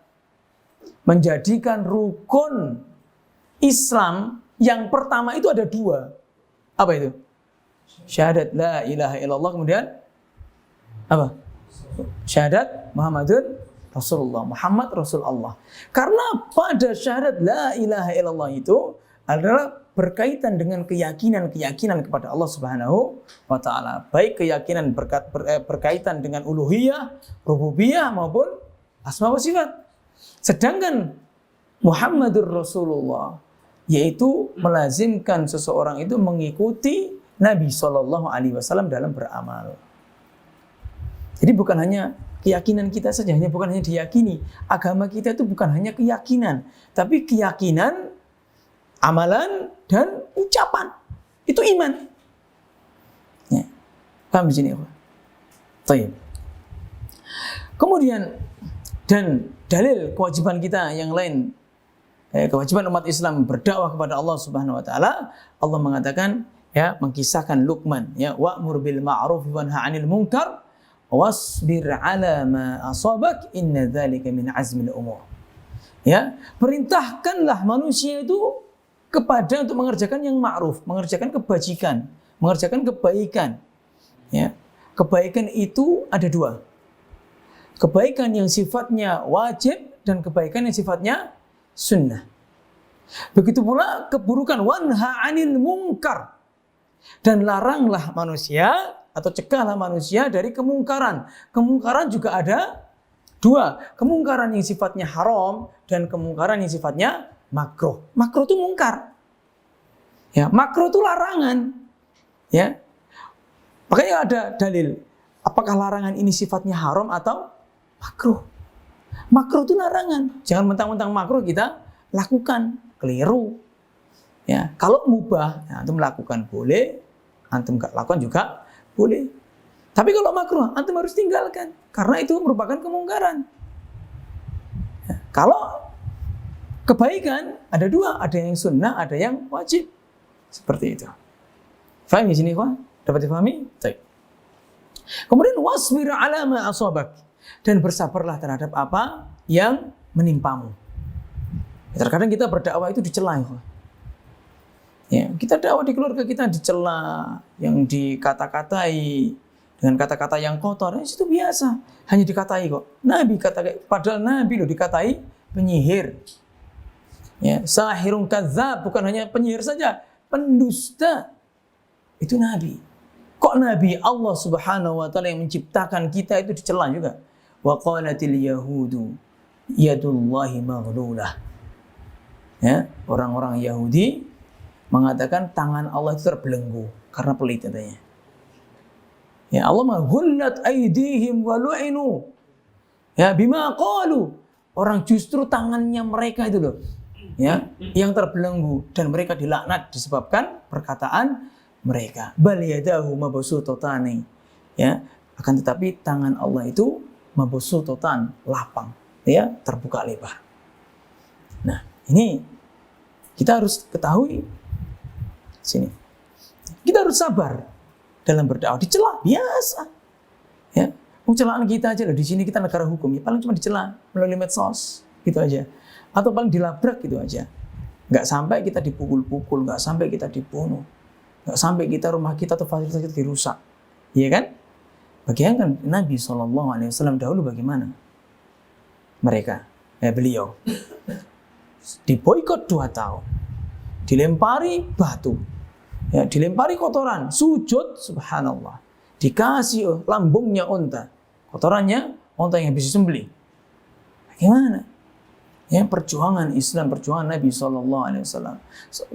menjadikan rukun Islam yang pertama itu ada dua. Apa itu? Syahadat la ilaha illallah, kemudian apa? Syahadat Muhammadun Rasulullah, Muhammad Rasulullah. Karena pada syahadat la ilaha illallah itu adalah berkaitan dengan keyakinan kepada Allah Subhanahu wa taala. Baik keyakinan berkaitan dengan uluhiyah, rububiyah maupun asma wa sifat. Sedangkan Muhammadur Rasulullah yaitu melazimkan seseorang itu mengikuti Nabi Shallallahu alaihi wasallam dalam beramal. Jadi bukan hanya keyakinan kita saja, bukan hanya diyakini. Agama kita itu bukan hanya keyakinan, tapi keyakinan, amalan, dan ucapan. Itu iman. Ya. Paham di sini, Pak? Baik. Kemudian, dan dalil kewajiban kita yang lain, kewajiban umat Islam berdakwah kepada Allah Subhanahu wa taala, Allah mengatakan, ya, mengkisahkan Luqman, ya, wa'mur bil ma'ruf wanha 'anil munkar wasbir 'ala ma asabak inna dzalika min azmil umur. Ya, perintahkanlah manusia itu kepada untuk mengerjakan yang ma'ruf, mengerjakan kebajikan, mengerjakan kebaikan. Ya. Kebaikan itu ada dua. Kebaikan yang sifatnya wajib dan kebaikan yang sifatnya sunnah. Begitu pula keburukan, wanha 'anil munkar. Dan laranglah manusia atau cegahlah manusia dari kemungkaran. Kemungkaran juga ada dua. Kemungkaran yang sifatnya haram dan kemungkaran yang sifatnya makruh. Makruh itu mungkar. Ya, makruh itu larangan. Ya. Makanya ada dalil. Apakah larangan ini sifatnya haram atau makruh? Makruh itu larangan. Jangan mentang-mentang makruh kita lakukan, keliru. Ya, kalau mubah, ya, antum lakukan boleh, antum enggak lakukan juga boleh. Tapi kalau makruh, antum harus tinggalkan karena itu merupakan kemungkaran. Ya, kalau kebaikan ada dua, ada yang sunnah, ada yang wajib. Seperti itu. Faham di sini, Pak? Dapat dipahami? Baik. Kemudian wasbir 'ala ma asabak, dan bersabarlah terhadap apa yang menimpamu. Ya, terkadang kita berdakwah itu dicela, ya, kita dakwah di keluarga kita dicela, yang dikata-katai dengan kata-kata yang kotor, itu biasa. Hanya dikatai kok. Nabi kata, padahal Nabi loh dikatai penyihir. Ya, sahirun kadzab, bukan hanya penyihir saja, pendusta. Itu Nabi. Kok Nabi Allah Subhanahu wa taala yang menciptakan kita itu dicela juga? Wa qalatil yahudu yadullahi maghlulah. Ya, orang-orang Yahudi mengatakan tangan Allah itu terbelenggu karena pelit katanya. Ya Allah maghullat aydihim wa lu'inu. Ya bima qalu. Orang justru tangannya mereka itu loh, ya, yang terbelenggu dan mereka dilaknat disebabkan perkataan mereka. Bal yadahu mabsuutatan. Ya, akan tetapi tangan Allah itu mabsuutatan, lapang, ya, terbuka lebar. Nah, ini kita harus ketahui sini. Kita harus sabar dalam berdakwah. Dicela biasa. Ya. Celaan kita aja loh, di sini kita negara hukum, ya paling cuma dicela melalui medsos, gitu aja. Atau paling dilabrak gitu aja. Nggak sampai kita dipukul-pukul, nggak sampai kita dibunuh, nggak sampai kita rumah kita atau fasilitas kita dirusak, iya kan? Bagaimana Nabi SAW dahulu bagaimana? Mereka, beliau diboikot 2 tahun, dilempari batu, ya, dilempari kotoran, sujud, subhanallah. Dikasih lambungnya unta, kotorannya unta yang habis disembelih. Bagaimana? Ya, perjuangan Islam, perjuangan Nabi SAW.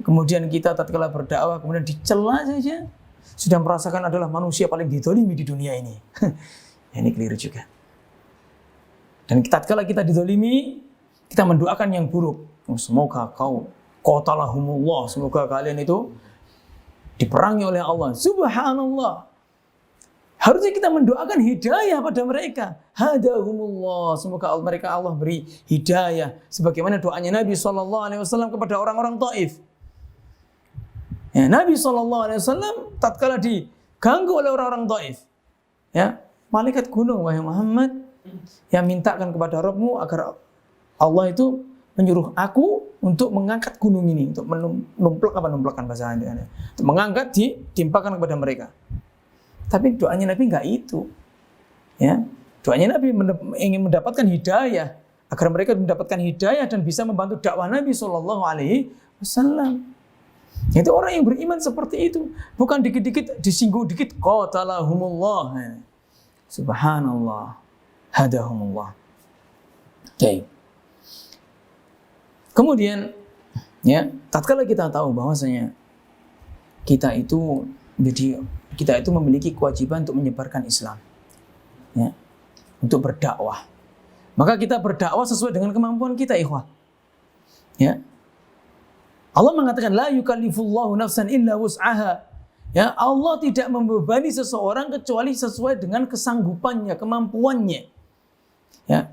Kemudian kita tatkala berdakwah, kemudian dicela saja, sudah merasakan adalah manusia paling dizalimi di dunia ini. Ini keliru juga. Dan tatkala kita dizalimi, kita mendoakan yang buruk. Semoga qatalahumullah, semoga kalian itu diperangi oleh Allah. Subhanallah. Harusnya kita mendoakan hidayah pada mereka. Hadahumullah. Semoga Allah beri hidayah. Sebagaimana doanya Nabi SAW kepada orang-orang Taif. Ya, Nabi SAW tatkala diganggu oleh orang-orang Taif. Ya, malaikat gunung, wahai Muhammad, yang mintakan kepada Rabbmu agar Allah itu menyuruh aku untuk mengangkat gunung ini. Untuk numplakkan bahasa Anda. Untuk mengangkat, ditimpakan kepada mereka. Tapi doanya Nabi enggak itu. Ya. Doanya Nabi ingin mendapatkan hidayah agar mereka mendapatkan hidayah dan bisa membantu dakwah Nabi SAW. Itu orang yang beriman seperti itu, bukan dikit-dikit disinggung dikit qatalahumullah. Subhanallah. Hadahumullah. Oke. Kemudian ya, tatkala kita tahu bahwasanya kita itu memiliki kewajiban untuk menyebarkan Islam, ya, untuk berdakwah. Maka kita berdakwah sesuai dengan kemampuan kita, ikhwah. Ya. Allah mengatakan la yukallifullahu nafsan illa wus'aha. Ya, Allah tidak membebani seseorang kecuali sesuai dengan kesanggupannya, kemampuannya. Ya.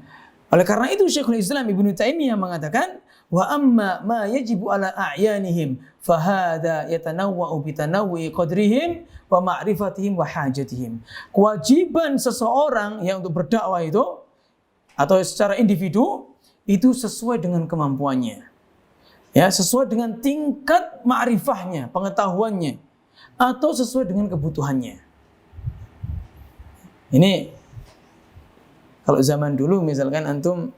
Oleh karena itu Syekhul Islam Ibnu Taimiyah mengatakan wa amma ma yajibu ala a'yanihim fahada yatanawwa'u bitanawwi qadrihim wa ma'rifatihim wa hajatihim. Kewajiban seseorang yang untuk berdakwah itu atau secara individu itu sesuai dengan kemampuannya. Ya, sesuai dengan tingkat ma'rifahnya, pengetahuannya, atau sesuai dengan kebutuhannya. Ini kalau zaman dulu misalkan antum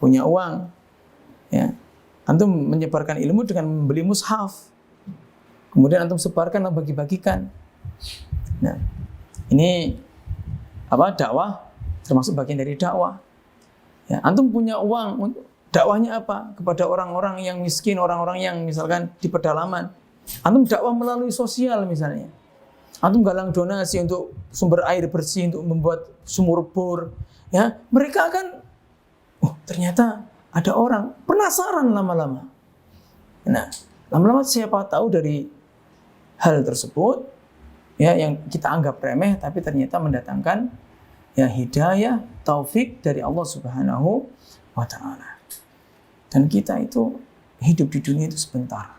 punya uang, ya, antum menyebarkan ilmu dengan membeli mushaf, kemudian antum sebarkan atau bagi-bagikan. Nah, ini dakwah, termasuk bagian dari dakwah. Ya, antum punya uang, dakwahnya apa? Kepada orang-orang yang miskin, orang-orang yang misalkan di pedalaman. Antum dakwah melalui sosial misalnya. Antum galang donasi untuk sumber air bersih, untuk membuat sumur bor. Ya, mereka akan, ternyata ada orang penasaran lama-lama. Nah, lama-lama siapa tahu dari hal tersebut, ya, yang kita anggap remeh, tapi ternyata mendatangkan ya hidayah, taufik dari Allah Subhanahu wa Ta'ala. Dan kita itu hidup di dunia itu sebentar.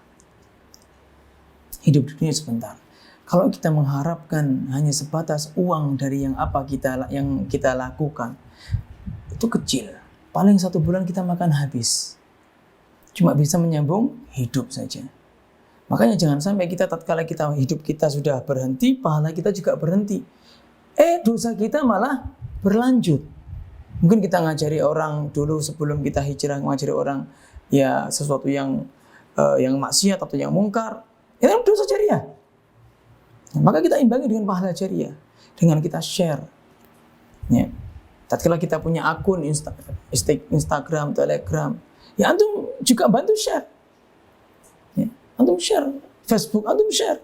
Hidup di dunia sebentar. Kalau kita mengharapkan hanya sebatas uang dari yang kita lakukan, itu kecil. Paling 1 bulan kita makan habis. Cuma bisa menyambung hidup saja. Makanya jangan sampai kita tatkala hidup kita sudah berhenti, pahala kita juga berhenti. Dosa kita malah berlanjut. Mungkin kita ngajari orang dulu sebelum kita hijrah, ngajari orang ya sesuatu yang maksiat atau yang mungkar. Itu dosa jariah. Nah, maka kita imbangi dengan pahala jariah, dengan kita share. Ya. Tatkala kita punya akun Instagram, Telegram, ya antum juga bantu share. Ya. Antum share, Facebook antum share.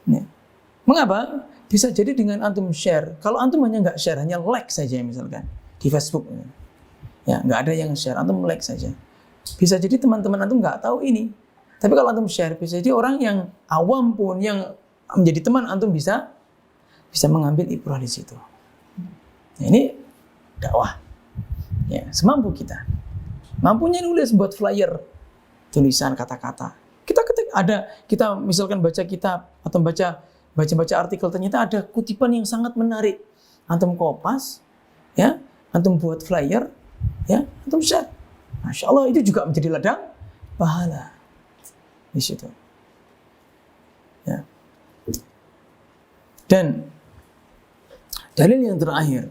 Ya. Mengapa? Bisa jadi dengan antum share. Kalau antum hanya nggak share, hanya like saja misalkan di Facebook, ya nggak ada yang share, antum like saja. Bisa jadi teman-teman antum nggak tahu ini. Tapi kalau antum share, bisa jadi orang yang awam pun yang menjadi teman antum bisa mengambil ibrah di situ. Nah, ini dakwah. Ya, semampu kita. Mampunya nulis buat flyer, tulisan kata-kata. Kita misalkan baca kitab atau baca artikel, ternyata ada kutipan yang sangat menarik. Antum kopas, ya, antum buat flyer, ya, antum share. Masya Allah, itu juga menjadi ladang pahala di situ. Ya. Dan dalil yang terakhir,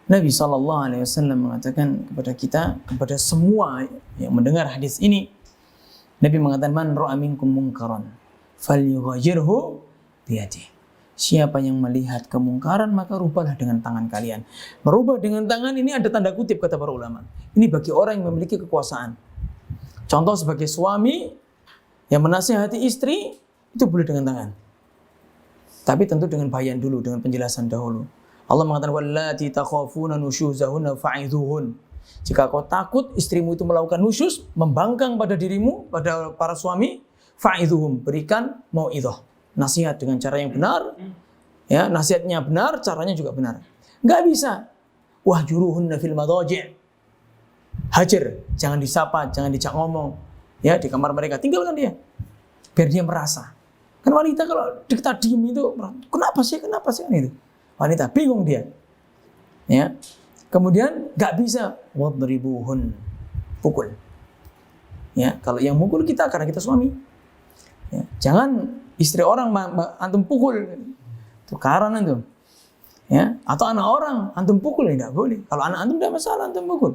Nabi SAW mengatakan kepada kita, kepada semua yang mendengar hadis ini, Nabi mengatakan, man ra'a minkum munkaran falyughayyirhu biyadihi. Siapa yang melihat kemungkaran maka rubahlah dengan tangan kalian. Merubah dengan tangan ini ada tanda kutip kata para ulama. Ini bagi orang yang memiliki kekuasaan. Contoh sebagai suami yang menasihati istri itu boleh dengan tangan. Tapi tentu dengan bayan dulu, dengan penjelasan dahulu. Allah mengatakan wallati takhafuna nusyuzahunna fa'idhuhun. Jika kau takut istrimu itu melakukan nusyuz, membangkang pada dirimu, pada para suami, fa'idhuhum, berikan mau'idhah. Nasihat dengan cara yang benar, ya, nasihatnya benar, caranya juga benar. Enggak bisa. Wahjuruhunna fil madaji'. Hajar, jangan disapa, jangan dijak ngomong, ya, di kamar mereka, tinggalkan dia. Biar dia merasa. Kan wanita kalau kita diem itu, kenapa sih kan itu? Wanita bingung dia. Ya. Kemudian enggak bisa wadribuhun, pukul. Ya, kalau yang mukul kita karena kita suami. Ya, jangan istri orang antum pukul, tukaran antum, ya, atau anak orang antum pukul, tidak boleh. Kalau anak antum tidak masalah antum pukul,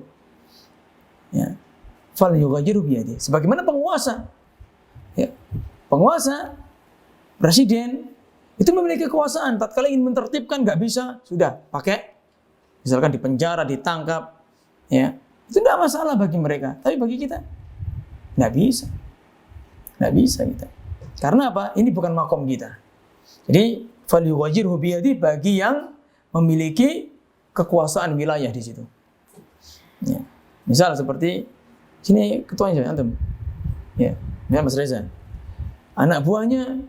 ya. Fal yughayyiru biyadihi. Sebagaimana penguasa, ya, penguasa, presiden itu memiliki kekuasaan. Tatkala ingin mentertibkan nggak bisa, sudah pakai, misalkan dipenjara, ditangkap, ya, itu tidak masalah bagi mereka. Tapi bagi kita nggak bisa kita. Karena apa? Ini bukan makom kita. Jadi falyughayyirhu biyadihi bagi yang memiliki kekuasaan wilayah di situ. Ya. Misal seperti sini ketuanya antum. Ya, Mas Reza. Anak buahnya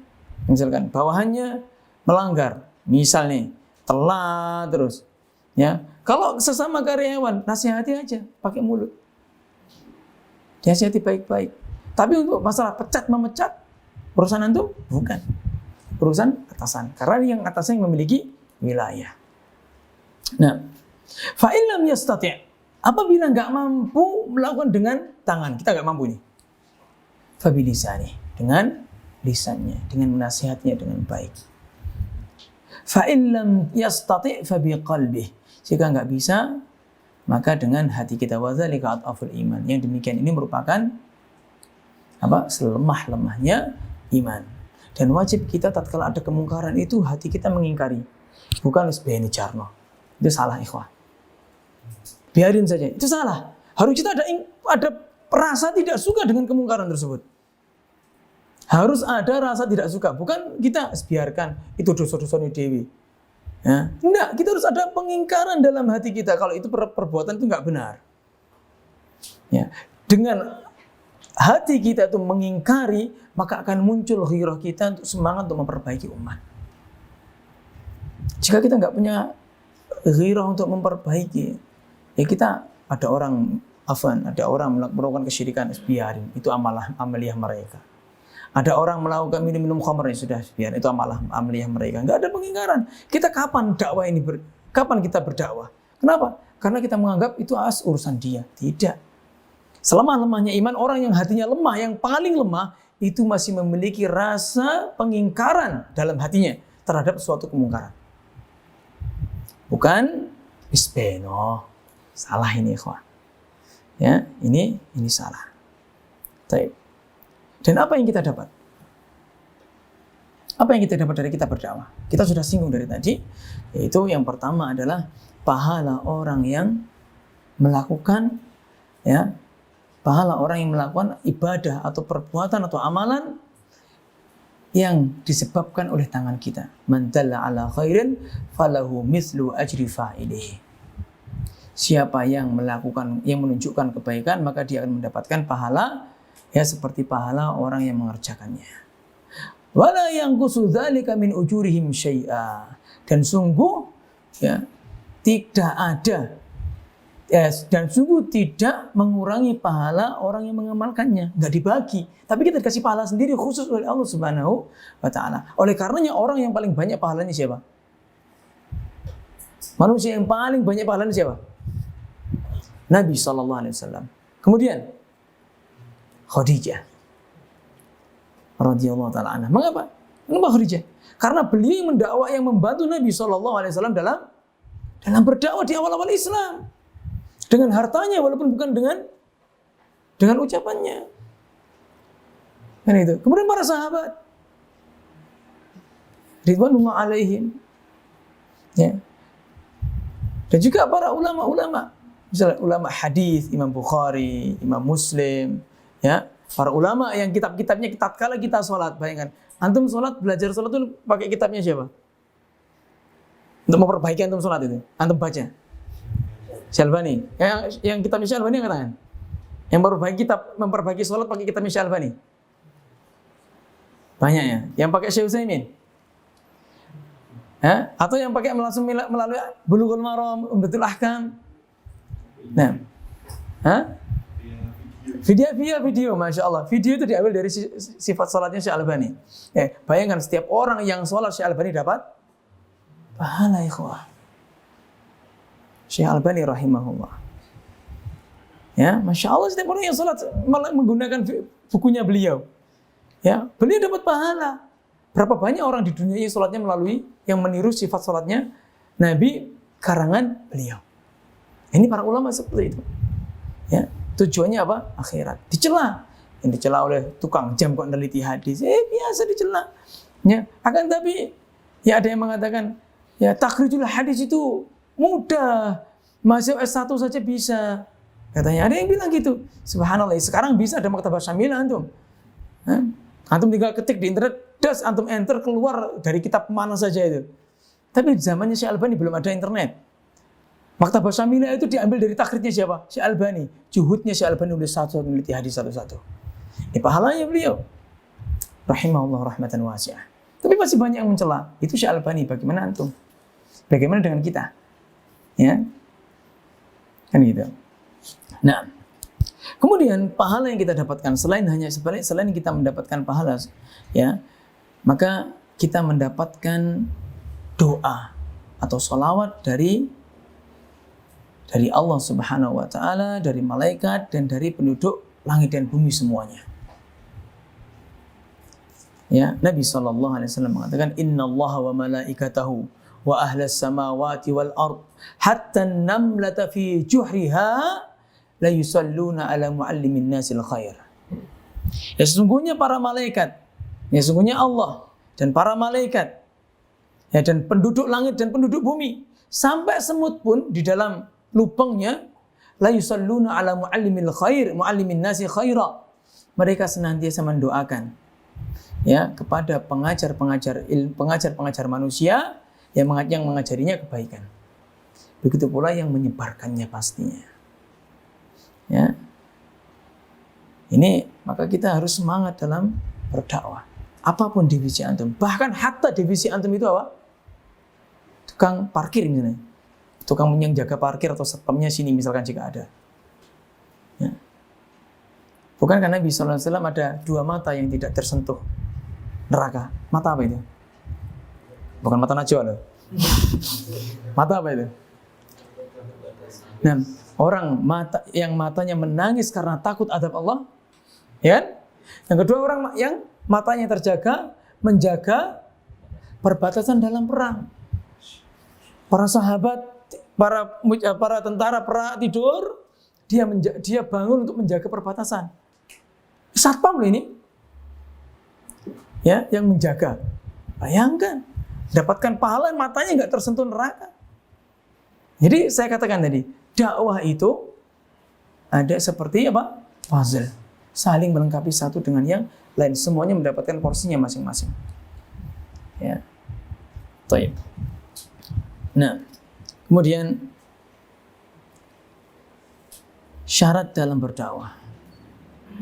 misalkan bawahannya melanggar, misal nih, telat terus. Ya. Kalau sesama karyawan nasihati aja pakai mulut. Nasihati baik-baik. Tapi untuk masalah pecat memecat urusan antum? Bukan. Urusan atasan. Karena yang atasan yang memiliki wilayah. Nah, fa'in lam yastati'. Apabila nggak mampu melakukan dengan tangan, kita nggak mampu nih. Fabilisani, dengan lisannya, dengan menasihatnya dengan baik. Fa'in lam yastati' fabiqalbih. Jika nggak bisa, maka dengan hati kita. Wadzalika adhaful iman. Yang demikian ini merupakan selemah-lemahnya iman. Dan wajib kita tatkala ada kemungkaran itu hati kita mengingkari. Bukan isbeni jarno. Itu salah ikhwah. Biarin saja. Itu salah. Harus kita ada rasa tidak suka dengan kemungkaran tersebut. Harus ada rasa tidak suka. Bukan kita biarkan itu dosa-dosanya dewi. Ya. Enggak, kita harus ada pengingkaran dalam hati kita. Kalau itu perbuatan itu enggak benar. Ya. Dengan hati kita itu mengingkari, maka akan muncul ghirah kita untuk semangat untuk memperbaiki umat. Jika kita nggak punya ghirah untuk memperbaiki, ya kita ada orang melakukan kesyirikan, biarin, itu amaliyah mereka. Ada orang melakukan minum khamr, ya sudah, biarin, itu amaliyah mereka. Nggak ada pengingkaran. Kita kapan dakwah ini kapan kita berdakwah? Kenapa? Karena kita menganggap itu urusan dia. Tidak. Selemah-lemahnya iman, orang yang hatinya lemah, yang paling lemah, itu masih memiliki rasa pengingkaran dalam hatinya terhadap suatu kemungkaran. Bukan isbeno. Salah ini, ikhwan. Ya, ini salah. Baik. Dan apa yang kita dapat? Apa yang kita dapat dari kita berdakwah? Kita sudah singgung dari tadi, yaitu yang pertama adalah pahala orang yang melakukan, ya, pahala orang yang melakukan ibadah atau perbuatan atau amalan yang disebabkan oleh tangan kita. Man dalla ala khairin falahu mislu ajri fa'ilihi. Siapa yang melakukan, yang menunjukkan kebaikan, maka dia akan mendapatkan pahala, ya, seperti pahala orang yang mengerjakannya. Wala yanqusu dzalika min ujurihim syai'a. Dan sungguh, ya, tidak ada, ya, dan sungguh tidak mengurangi pahala orang yang mengamalkannya, enggak dibagi, tapi kita dikasih pahala sendiri khusus oleh Allah Subhanahu wa taala. Oleh karenanya orang yang paling banyak pahalanya siapa? Manusia yang paling banyak pahalanya siapa? Nabi SAW. Kemudian Khadijah radhiyallahu taala anha. Mengapa? Kenapa Khadijah? Karena beliau yang mendakwah, yang membantu Nabi SAW dalam berdakwah di awal-awal Islam. Dengan hartanya walaupun bukan dengan ucapannya. Kan itu. Kemudian para sahabat ridwanullah alaihim. Ya. Dan juga para ulama-ulama. Misalnya ulama hadis, Imam Bukhari, Imam Muslim, ya. Para ulama yang kitab-kitabnya tatkala kita sholat, bayangkan, antum sholat, belajar sholat itu pakai kitabnya siapa? Untuk memperbaiki antum sholat itu, antum baca. Syalbani. Yang kitabnya Syalbani yang katakan. Yang memperbaiki sholat pakai kitabnya Syalbani. Banyak ya. Yang pakai Syekh Utsaimin. Atau yang pakai langsung melalui Bulughul Maram, Umdatul Ahkam. Nah. Video, Masya Allah. Video itu diambil dari sifat sholatnya Syekh Albani. Bayangkan setiap orang yang sholat Syekh Albani dapat pahala, ikhwah. Syekh Albani rahimahullah. Ya, Masya Allah, setiap orang yang sholat menggunakan bukunya beliau, ya, beliau dapat pahala. Berapa banyak orang di dunia ini sholatnya melalui yang meniru sifat sholatnya Nabi karangan beliau. Ini para ulama seperti itu. Ya, tujuannya apa? Akhirat. Dicela. Yang dicela oleh tukang jam kok neliti hadis. Biasa dicela. Ya, akan tapi ya ada yang mengatakan, ya, takhrijul hadis itu mudah. Masih S1 saja bisa. Katanya ada yang bilang gitu. Subhanallah, sekarang bisa ada maktabah syamilah antum. Antum tinggal ketik di internet, antum enter, keluar dari kitab mana saja itu. Tapi di zamannya Syekh Albani belum ada internet. Maktabah syamilah itu diambil dari takhrijnya siapa? Syekh Albani. Juhudnya Syekh Albani nulis satu-satu, meneliti hadis satu-satu. Ini pahalanya beliau. Rahimahullah rahmatan wasi'ah. Tapi masih banyak yang mencela. Itu Syekh Albani. Bagaimana antum? Bagaimana dengan kita? Ya, kan gitu. Nah, kemudian pahala yang kita dapatkan selain kita mendapatkan pahala, ya, maka kita mendapatkan doa atau sholawat dari Allah Subhanahu wa taala, dari malaikat dan dari penduduk langit dan bumi semuanya. Ya, Nabi SAW mengatakan, innallaha wa malaikatahu wa ahlas samawati wal ard hatta an-namlata fi juhriha la yusalluna ala muallimin nasil khair. Ya, sesungguhnya para malaikat, ya, sesungguhnya Allah dan para malaikat, ya, dan penduduk langit dan penduduk bumi, sampai semut pun di dalam lubangnya, la yusalluna ala muallimil khair, muallimin nasi khaira. Mereka senantiasa mendoakan, ya, kepada pengajar manusia yang mengajarinya kebaikan. Begitu pula yang menyebarkannya pastinya. Ya. Ini maka kita harus semangat dalam berdakwah. Apapun divisi antum, bahkan hatta divisi antum itu apa? Tukang parkir misalnya. Tukang yang jaga parkir atau satpamnya sini misalkan jika ada. Ya. Bukan karena Nabi SAW ada dua mata yang tidak tersentuh neraka. Mata apa itu? Bukan mata najwa loh. Mata apa itu? Nah, orang yang matanya menangis karena takut azab Allah, ya. Yang kedua, orang yang matanya terjaga menjaga perbatasan dalam perang. Para sahabat, para tentara tidur, dia bangun untuk menjaga perbatasan. Satpam loh ini, ya, yang menjaga. Bayangkan, dapatkan pahala matanya nggak tersentuh neraka. Jadi saya katakan tadi, dakwah itu ada seperti apa? Puzzle. Saling melengkapi satu dengan yang lain. Semuanya mendapatkan porsinya masing-masing. Ya. Baik. Nah, kemudian syarat dalam berdakwah.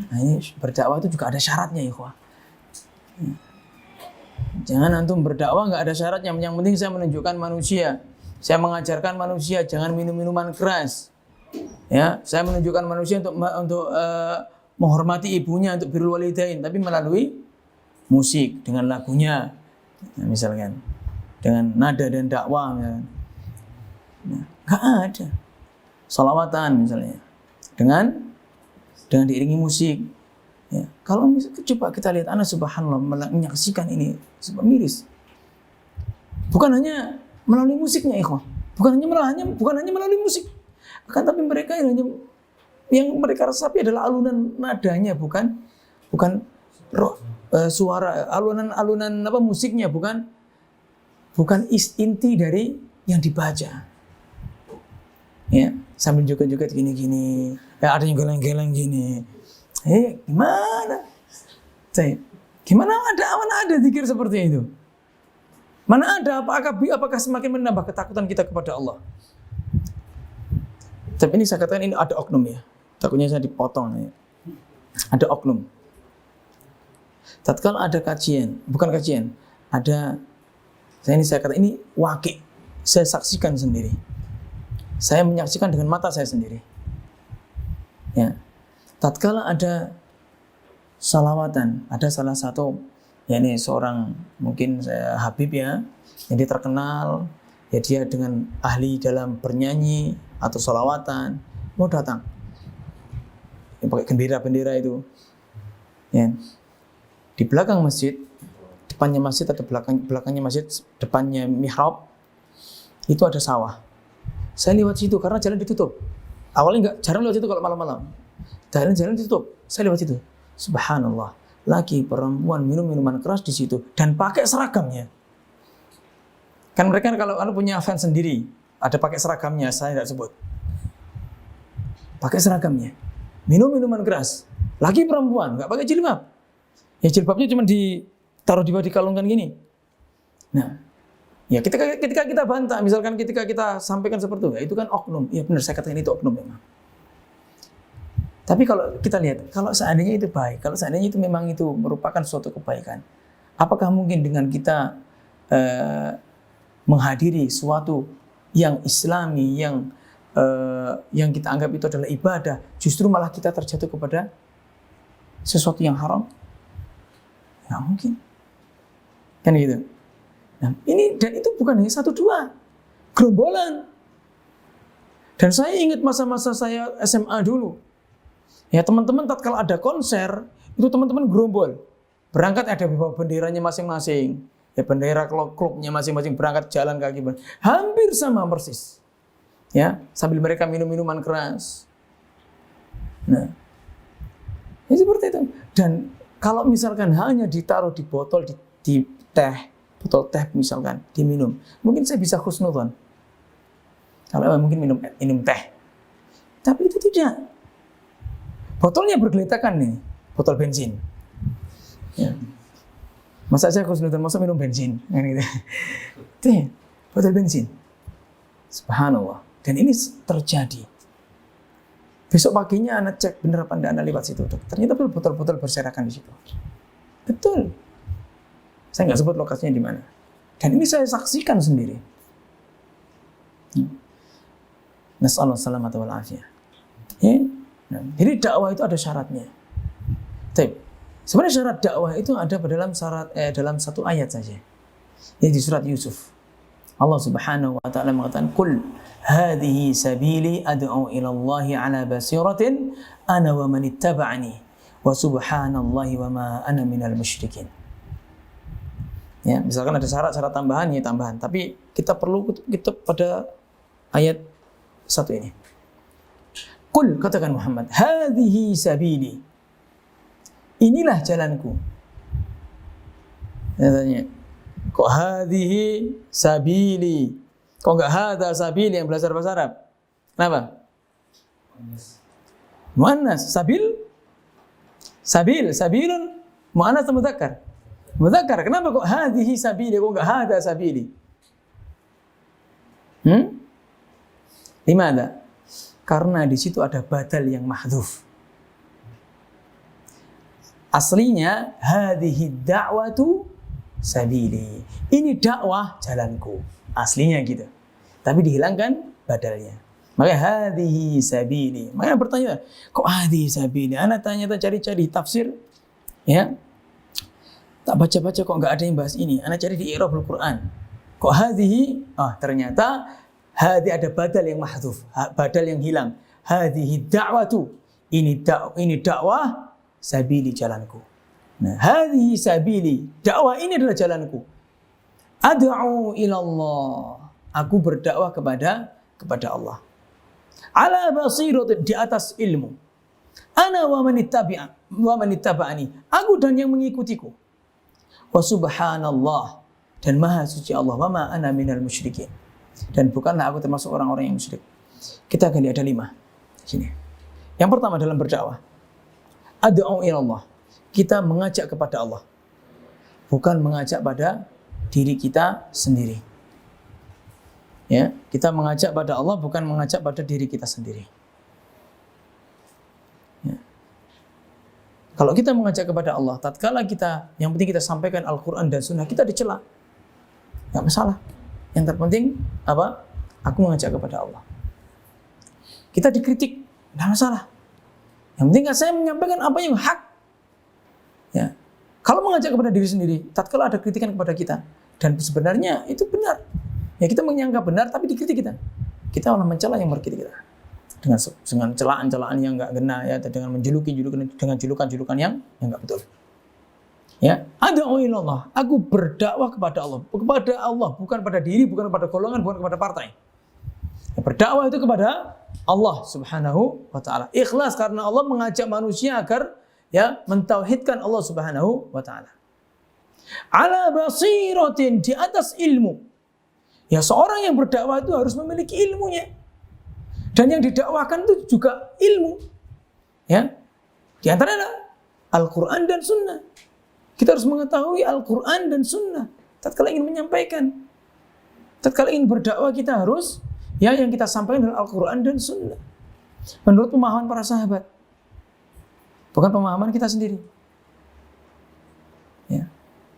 Nah, ini berdakwah itu juga ada syaratnya, ikhwah. Jangan antum berdakwah nggak ada syaratnya. Yang penting saya menunjukkan manusia. Saya mengajarkan manusia jangan minum minuman keras. Ya, saya menunjukkan manusia untuk menghormati ibunya, untuk birrul walidain, tapi melalui musik dengan lagunya, nah, misalkan dengan nada dan dakwah, misalkan. Nah, nggak ada. Salawatan misalnya dengan diiringi musik. Ya, kalau coba kita lihat, anak subhanallah menyaksikan ini miris. Bukan hanya melalui musiknya, ikhwah. Bukan hanya melalui musik. Akan tapi mereka yang mereka resapi adalah alunan nadanya, bukan suara alunan apa musiknya, bukan inti dari yang dibaca. Ya, sambil joget-joget gini-gini. Ya, ada yang geleng-geleng gini. Gimana? Gimana ada zikir seperti itu? Mana ada? Apakah semakin menambah ketakutan kita kepada Allah? Tapi ini saya katakan ini ada oknum ya. Takutnya saya dipotong. Ya. Ada oknum. Tatkala ada bukan kajian, saya kata ini waqi'. Saya saksikan sendiri. Saya menyaksikan dengan mata saya sendiri. Ya. Tatkala ada salawatan, ada salah satu, ya ini seorang mungkin Habib ya, yang dia terkenal, ya dia dengan ahli dalam bernyanyi atau salawatan, mau datang, yang pakai bendera itu, ya. Di belakang masjid, depannya masjid atau belakangnya masjid, depannya mihrab, itu ada sawah. Saya lewat situ karena jalan ditutup. Awalnya jarang lewat situ kalau malam-malam. Jalan ditutup. Saya lewat situ. Subhanallah. Laki perempuan minum minuman keras di situ dan pakai seragamnya. Kan mereka kalau punya fans sendiri, ada pakai seragamnya, saya tidak sebut. Pakai seragamnya. Minum minuman keras. Laki perempuan, nggak pakai jilbab. Ya jilbabnya cuma ditaruh di kalungkan gini. Nah, ya ketika kita bantah, misalkan ketika kita sampaikan seperti itu, ya itu kan oknum. Ya benar, saya katakan itu oknum memang. Tapi kalau kita lihat, kalau seandainya itu baik, kalau seandainya itu memang itu merupakan suatu kebaikan, apakah mungkin dengan kita menghadiri suatu yang Islami, yang kita anggap itu adalah ibadah, justru malah kita terjatuh kepada sesuatu yang haram? Nggak mungkin. Kan gitu. Nah, dan itu bukan hanya satu dua, gerombolan. Dan saya ingat masa-masa saya SMA dulu. Ya teman-teman tatkala ada konser, itu teman-teman gerombol. Berangkat ada bawa benderanya masing-masing. Ya bendera klubnya masing-masing, berangkat jalan kaki. Hampir sama persis. Ya, sambil mereka minum minuman keras. Nah, ya seperti itu. Dan kalau misalkan hanya ditaruh di botol, di teh, botol teh misalkan, diminum, mungkin saya bisa husnudzon. Kalau mungkin minum teh. Tapi itu tidak. Botolnya bergeletakan nih, botol bensin. Ya. Masa saya husnudzon, masa minum bensin? Gitu. Teh, botol bensin. Subhanallah. Dan ini terjadi. Besok paginya anak cek bener apa enggak, anak lewat situ. Ternyata botol-botol berserakan di situ. Betul. Saya nggak sebut lokasinya di mana. Dan ini saya saksikan sendiri. Nas'allahu salamata wal afiyah. Ya. Nah, jadi dakwah itu ada syaratnya. Tapi sebenarnya syarat dakwah itu ada dalam satu ayat saja. Ini di surat Yusuf. Allah Subhanahu wa taala mengatakan, "Qul hadhihi sabili ad'u ila Allah 'ala basiratin ana wa man ittaba'ani wa subhanallahi wa ma ana minal musyrikin." Ya, misalkan ada syarat tambahan, ya tambahan. Tapi kita pada ayat satu ini. Qul, katakan Muhammad, hadhihi sabili. Inilah jalanku. Katanya, Kok hadhihi sabili? Kok enggak hadza sabili yang belajar bahasa Arab? Kenapa? Muannas. Sabilun muannas atau mudzakkar? Mudzakkar. Kenapa kok hadhihi sabili? Kok enggak hadza sabili? Limada? Karena di situ ada badal yang mahdhuf. Aslinya hadhihi da'watu sabili. Ini dakwah jalanku. Aslinya gitu. Tapi dihilangkan badalnya. Maka hadhihi sabili. Makanya bertanya, kok hadhihi sabili? Ana tanya cari-cari tafsir, ya. Tak baca-baca kok enggak ada yang bahas ini. Ana cari di i'rabul Quran. Kok hadhihi? Ternyata hadhi ada badal yang mahdhuf, badal yang hilang. Hadhihi da'watu. Ini dakwah sabili jalanku. Nah, hadhihi sabili, dakwah ini adalah jalanku. Ad'u ila Allah. Aku berdakwah kepada Allah. Ala basiratin, di atas ilmu. Ana wa man ittaba'ani. Aku dan yang mengikutiku. Wa subhanallah, dan maha suci Allah. Wa ma ana minal musyrikin. Dan bukanlah aku termasuk orang-orang yang musyrik. Kita akan lihat ada 5 sini. Yang pertama dalam berdakwah, ad'u ila Allah. Kita mengajak kepada Allah, bukan mengajak pada diri kita sendiri. Ya, kita mengajak pada Allah, bukan mengajak pada diri kita sendiri. Ya. Kalau kita mengajak kepada Allah, tatkala kita, yang penting kita sampaikan Al-Quran dan Sunnah, kita dicela, nggak masalah. Yang terpenting apa? Aku mengajak kepada Allah. Kita dikritik, nggak masalah. Yang penting saya menyampaikan apa yang hak. Ya. Kalau mengajak kepada diri sendiri, tatkala ada kritikan kepada kita, dan sebenarnya itu benar, ya kita menyangka benar, tapi dikritik kita malah mencela yang berkritik kita dengan celaan-celaan yang enggak kena, ya, dengan dengan julukan-julukan yang enggak betul. Ya, ad'u ila Allah. Aku berdakwah kepada Allah, bukan pada diri, bukan kepada golongan, bukan kepada partai. Ya, berdakwah itu kepada Allah Subhanahu wa taala. Ikhlas karena Allah mengajak manusia agar mentauhidkan Allah Subhanahu wa taala. Ala basiratin, di atas ilmu. Ya, seorang yang berdakwah itu harus memiliki ilmunya. Dan yang didakwakan itu juga ilmu. Ya. Di antaranya Al-Qur'an dan Sunnah. Kita harus mengetahui Al-Qur'an dan Sunnah tatkala ingin menyampaikan. Tatkala ingin berdakwah kita harus yang kita sampaikan adalah Al-Qur'an dan Sunnah. Menurut pemahaman para sahabat. Bukan pemahaman kita sendiri. Ya.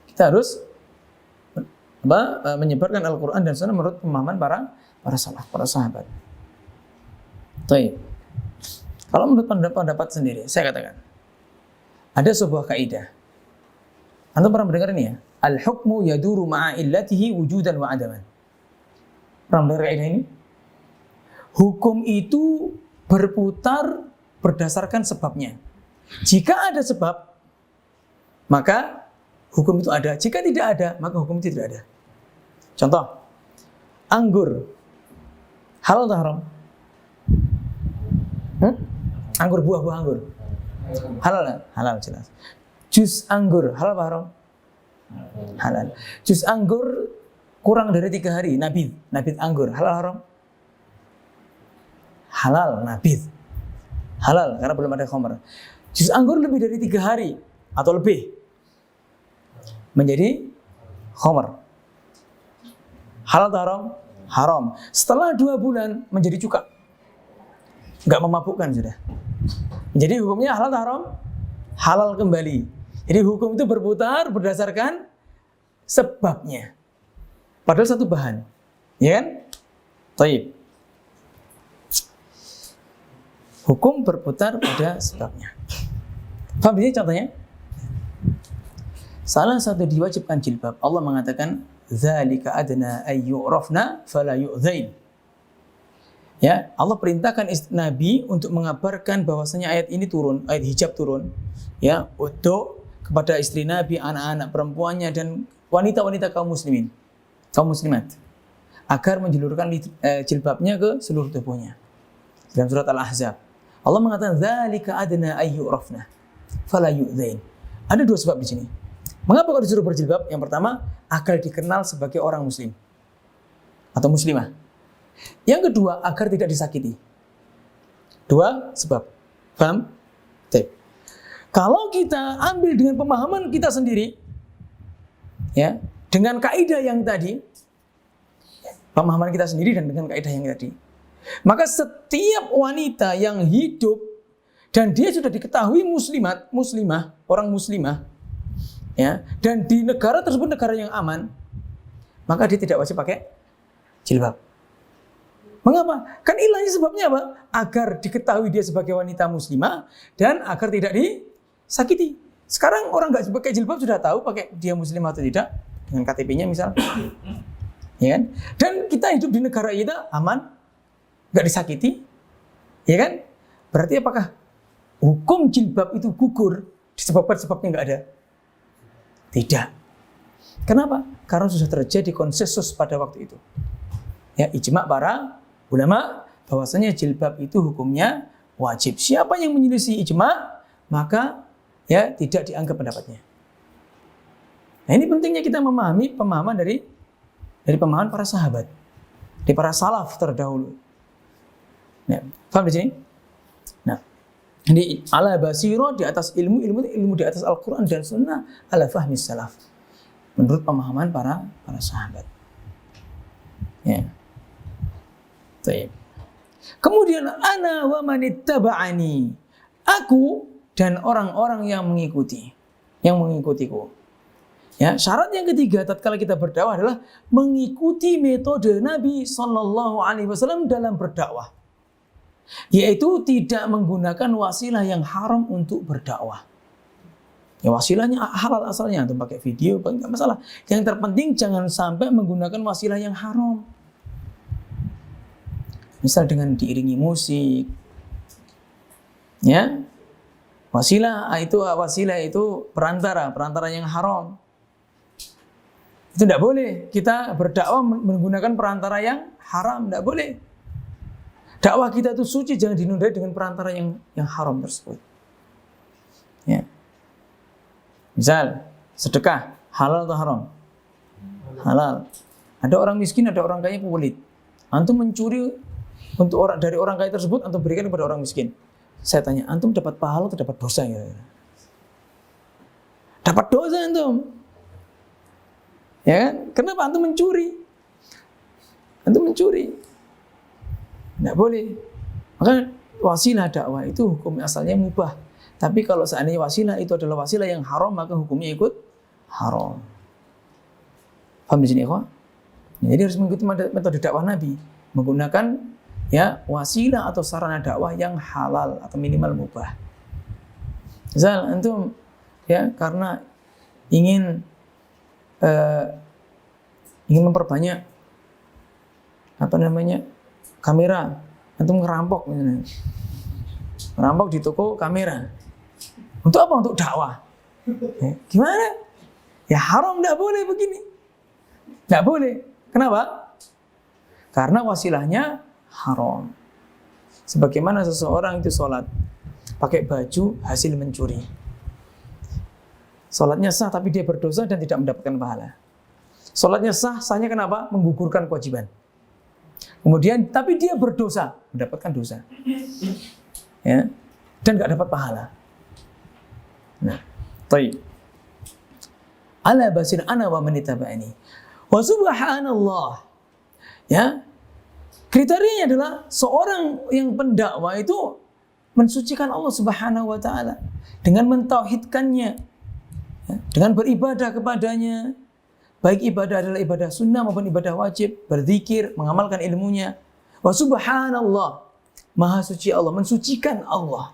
Kita harus menyebarkan Al-Quran dan Sunnah menurut pemahaman para salaf, para sahabat. Baik. Kalau menurut pendapat sendiri, saya katakan ada sebuah kaidah. Anda pernah mendengar ini ya? Al-hukmu yaduru ma'a illatihi wujudan wa adaman. Pernah mendengar kaidah ini? Hukum itu berputar berdasarkan sebabnya. Jika ada sebab, maka hukum itu ada. Jika tidak ada, maka hukum itu tidak ada. Contoh, anggur. Halal atau haram? Anggur, buah anggur. Halal, halal jelas. Jus anggur, halal atau haram? Halal. Jus anggur kurang dari 3 hari, nabid anggur, halal haram? Halal, nabid. Halal, karena belum ada khamar. Jus anggur lebih dari 3 hari atau lebih menjadi khamar. Halal atau haram? Haram. Setelah 2 bulan menjadi cuka. Enggak memabukkan sudah. Jadi hukumnya halal atau haram? Halal kembali. Jadi hukum itu berputar berdasarkan sebabnya. Padahal satu bahan. Ya kan? Taib. Hukum berputar pada sebabnya. Paham ini contohnya? Salah satu diwajibkan jilbab. Allah mengatakan, "Dzalika adna ay yu'rafna fala yu'dzain." Ya, Allah perintahkan Nabi untuk mengabarkan bahwasanya ayat ini turun, ayat hijab turun, ya, untuk kepada istri Nabi, anak-anak perempuannya dan wanita-wanita kaum muslimin, kaum muslimat, agar menjulurkan jilbabnya ke seluruh tubuhnya. Dalam surat Al-Ahzab, Allah mengatakan, "Dzalika adna ay yu'rafna fala yu'dzain." Ada 2 sebab di sini. Mengapa kok disuruh berjilbab? Yang pertama, agar dikenal sebagai orang muslim atau muslimah. Yang kedua, agar tidak disakiti. Dua sebab. Paham? Baik. Kalau kita ambil dengan pemahaman kita sendiri, ya, dengan kaidah yang tadi, pemahaman kita sendiri dan dengan kaidah yang tadi, maka setiap wanita yang hidup dan dia sudah diketahui muslimah, orang muslimah, ya, dan di negara tersebut negara yang aman, maka dia tidak wajib pakai jilbab. Mengapa? Kan ilahnya sebabnya apa? Agar diketahui dia sebagai wanita muslimah dan agar tidak disakiti. Sekarang orang nggak pakai jilbab sudah tahu pakai dia muslimah atau tidak dengan KTP-nya misal, ya kan? Dan kita hidup di negara kita aman, nggak disakiti, ya kan? Berarti apakah hukum jilbab itu gugur disebabkan sebabnya nggak ada? Tidak. Kenapa? Karena sudah terjadi konsensus pada waktu itu. Ya, ijma para ulama bahwasanya jilbab itu hukumnya wajib. Siapa yang menyelisih ijma, maka ya tidak dianggap pendapatnya. Nah, ini pentingnya kita memahami pemahaman dari pemahaman para sahabat, dari para salaf terdahulu. Nah, paham di sini? Nah, di ala basiro di atas ilmu di atas Al-Quran dan Sunnah, ala fahmi salaf, menurut pemahaman para sahabat. Ya. Baik. Kemudian ana wa manittaba'ani, aku dan orang-orang yang mengikutiku. Ya, syarat yang ketiga tatkala kita berdakwah adalah mengikuti metode Nabi Shallallahu Alaihi Wasallam dalam berdakwah, yaitu tidak menggunakan wasilah yang haram untuk berdakwah. Ya, wasilahnya halal asalnya, untuk pakai video enggak masalah. Yang terpenting jangan sampai menggunakan wasilah yang haram. Misal dengan diiringi musik, ya, wasilah itu perantara yang haram. Itu tidak boleh. Kita berdakwah menggunakan perantara yang haram, tidak boleh. Dakwah kita itu suci, jangan dinodai dengan perantara yang haram tersebut. Ya. Misal sedekah halal atau haram? Halal. Ada orang miskin, ada orang kaya pelit. Antum mencuri dari orang kaya tersebut, antum berikan kepada orang miskin. Saya tanya, antum dapat pahala atau dapat dosa? Ya? Dapat dosa antum. Ya kan? Kenapa antum mencuri? Antum mencuri. Tidak boleh. Maka wasilah dakwah itu hukum asalnya mubah. Tapi kalau seandainya wasilah itu adalah wasilah yang haram, maka hukumnya ikut haram. Paham di sini, ya? Jadi harus mengikuti metode dakwah Nabi, menggunakan ya wasilah atau sarana dakwah yang halal atau minimal mubah. Misal antum ya karena ingin memperbanyak kamera, antum ngerampok misalnya. Ngerampok di toko kamera. Untuk apa? Untuk dakwah. Ya, gimana? Ya haram, enggak boleh begini. Enggak boleh. Kenapa? Karena wasilahnya haram. Sebagaimana seseorang itu sholat pakai baju hasil mencuri. Sholatnya sah tapi dia berdosa dan tidak mendapatkan pahala. Sholatnya sahnya kenapa? Menggugurkan kewajiban. Kemudian tapi dia berdosa, mendapatkan dosa. Ya, dan nggak dapat pahala. Nah, baik. Ala basir ana wa manittaba'ani. Wa subhanallah. Ya. Kriterianya adalah seorang yang pendakwah itu mensucikan Allah Subhanahu wa taala dengan mentauhidkannya, ya, dengan beribadah kepadanya. Baik ibadah adalah ibadah sunnah maupun ibadah wajib, berzikir, mengamalkan ilmunya. Wa subhanallah, maha suci Allah, mensucikan Allah.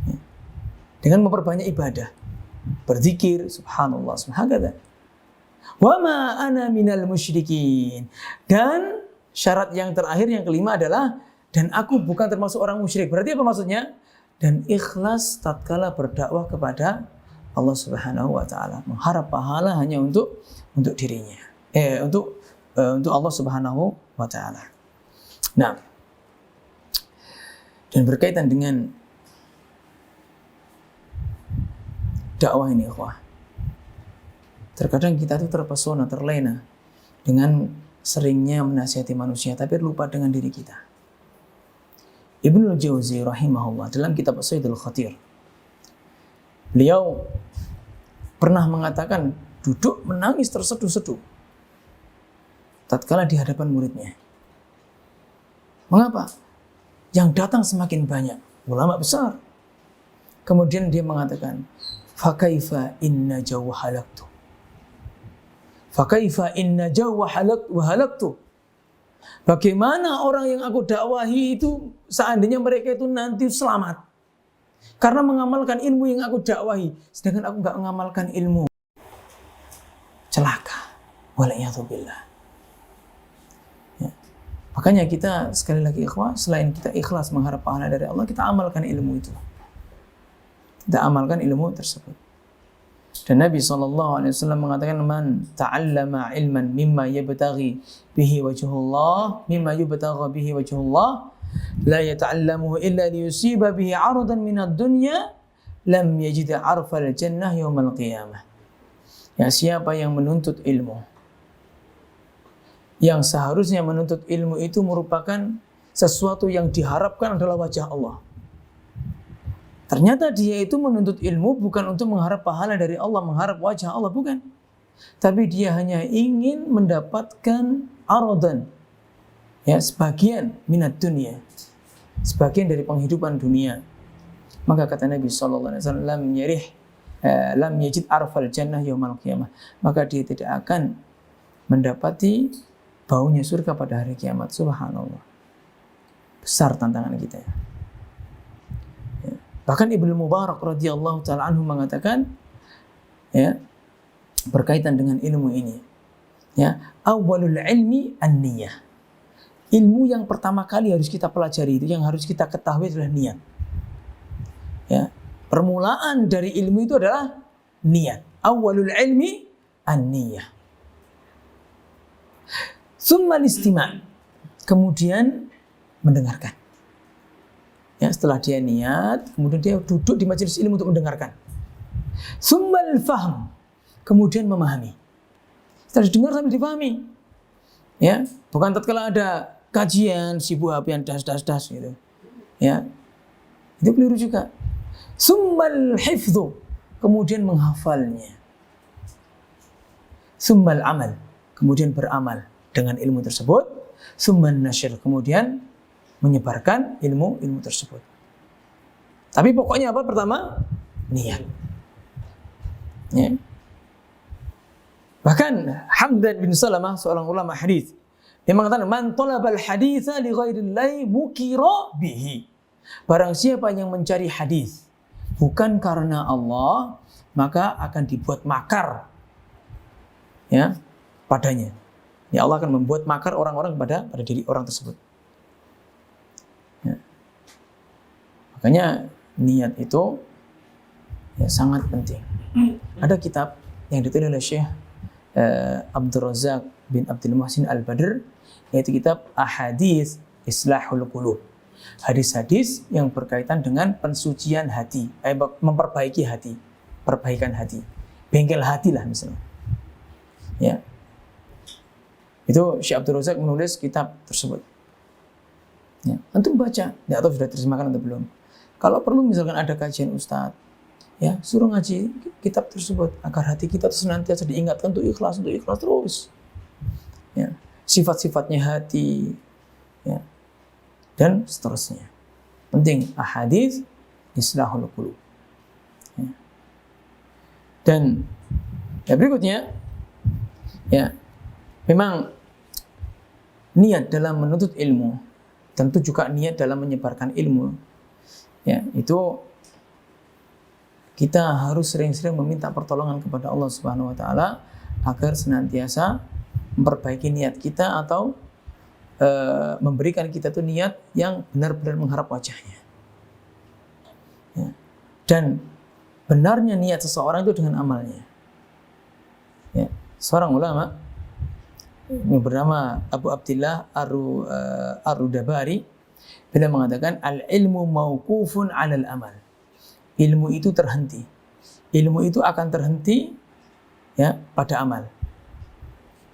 Ya. Dengan memperbanyak ibadah, berzikir, subhanallah, subhanallah. Wa ma ana minal musyrikin. Dan syarat yang terakhir yang kelima adalah dan aku bukan termasuk orang musyrik. Berarti apa maksudnya? Dan ikhlas tatkala berdakwah kepada Allah Subhanahu wa taala, mengharap pahala hanya untuk dirinya. Untuk Allah Subhanahu wa taala. Nah, dan berkaitan dengan dakwah ini, ikhwah. Terkadang kita tuh terpesona, terlena dengan seringnya menasihati manusia, tapi lupa dengan diri kita. Ibnul Jauzi rahimahullah dalam kitab As-Saydul Khatir, beliau pernah mengatakan duduk menangis terseduh-seduh tatkala di hadapan muridnya. Mengapa? Yang datang semakin banyak, ulama besar. Kemudian dia mengatakan, "Fakaifa inna jawwa halaktu." Fakaifa inna jawwa halaktu. Bagaimana orang yang aku dakwahi itu seandainya mereka itu nanti selamat karena mengamalkan ilmu yang aku dakwahi, sedangkan aku enggak mengamalkan ilmu. Celaka. Wala'iyadzubillah. Ya. Makanya kita sekali lagi ikhwah, selain kita ikhlas mengharap pahala dari Allah, kita amalkan ilmu itu. Kita amalkan ilmu tersebut. Dan Nabi SAW mengatakan, man ta'allama ilman mimma yabtaghi bihi wajhullah, mimma yubtagha bihi wajhullah, la yata'allamuhu illa liyusiba bihi 'aradan minad dunya, lam yajid 'arfal jannah yaumal qiyamah. Ya, siapa yang menuntut ilmu, yang seharusnya menuntut ilmu itu merupakan sesuatu yang diharapkan adalah wajah Allah. Ternyata dia itu menuntut ilmu bukan untuk mengharap pahala dari Allah, mengharap wajah Allah, bukan. Tapi dia hanya ingin mendapatkan aradan, ya, sebagian minat dunia, sebagian dari penghidupan dunia. Maka kata Nabi SAW, lam yajid arfal jannah yaumal qiyamah. Maka dia tidak akan mendapati baunya surga pada hari kiamat. Subhanallah. Besar tantangan kita. Bahkan Ibnu Mubarak radhiyallahu taala anhu mengatakan, ya, berkaitan dengan ilmu ini, ya, awwalul ilmi an-niyah. Ilmu yang pertama kali harus kita pelajari itu, yang harus kita ketahui adalah niat. Ya, permulaan dari ilmu itu adalah niat. Awwalul ilmi an-niyah. Tsummal istima', kemudian mendengarkan. Ya, setelah dia niat, kemudian dia duduk di majelis ilmu untuk mendengarkan. Tsummal fahm, kemudian memahami. Setelah didengar sampai dipahami. Ya, bukan tatkala ada kajian sibuk hapian das gitu. Ya. Itu keliru juga. Tsummal hifdzu, kemudian menghafalnya. Tsummal amal, kemudian beramal dengan ilmu tersebut. Tsumman nasyr, kemudian menyebarkan ilmu tersebut. Tapi pokoknya apa? Pertama, niat. Ya. Bahkan Hamdan bin Salamah, seorang ulama hadis, dia mengatakan, man talabal haditsa li ghairillahi mukira bihi. Barang siapa yang mencari hadis bukan karena Allah, maka akan dibuat makar, ya, padanya. Ya, Allah akan membuat makar orang-orang pada diri orang tersebut. Ya. Makanya niat itu, ya, sangat penting. Ada kitab yang ditulis oleh Syekh Abdul Razak bin Abdul Muhsin Al-Badr, yaitu kitab Ahadits Islahul Qulub. Hadis-hadis yang berkaitan dengan pensucian hati, memperbaiki hati, perbaikan hati, bengkel hati lah misalnya. Ya. Itu Syekh Abdul Razak menulis kitab tersebut. Ya, antum baca, ya, atau sudah terjemahkan atau belum? Kalau perlu misalkan ada kajian ustadz, ya, suruh ngaji kitab tersebut agar hati kita senantiasa diingatkan untuk ikhlas terus. Ya, sifat-sifatnya hati, ya, dan seterusnya. Penting ahadits islahul qulub. Ya. Dan ya, berikutnya, ya, memang niat dalam menuntut ilmu, tentu juga niat dalam menyebarkan ilmu. Ya, itu kita harus sering-sering meminta pertolongan kepada Allah Subhanahu wa taala agar senantiasa memperbaiki niat kita atau memberikan kita tuh niat yang benar-benar mengharap wajahnya. Ya. Dan benarnya niat seseorang itu dengan amalnya. Ya. Seorang ulama yang bernama Abu Abdillah Ar-Rudabari, beliau mengatakan al-ilmu mauqufun 'alal amal. Ilmu itu terhenti ilmu itu akan terhenti ya pada amal.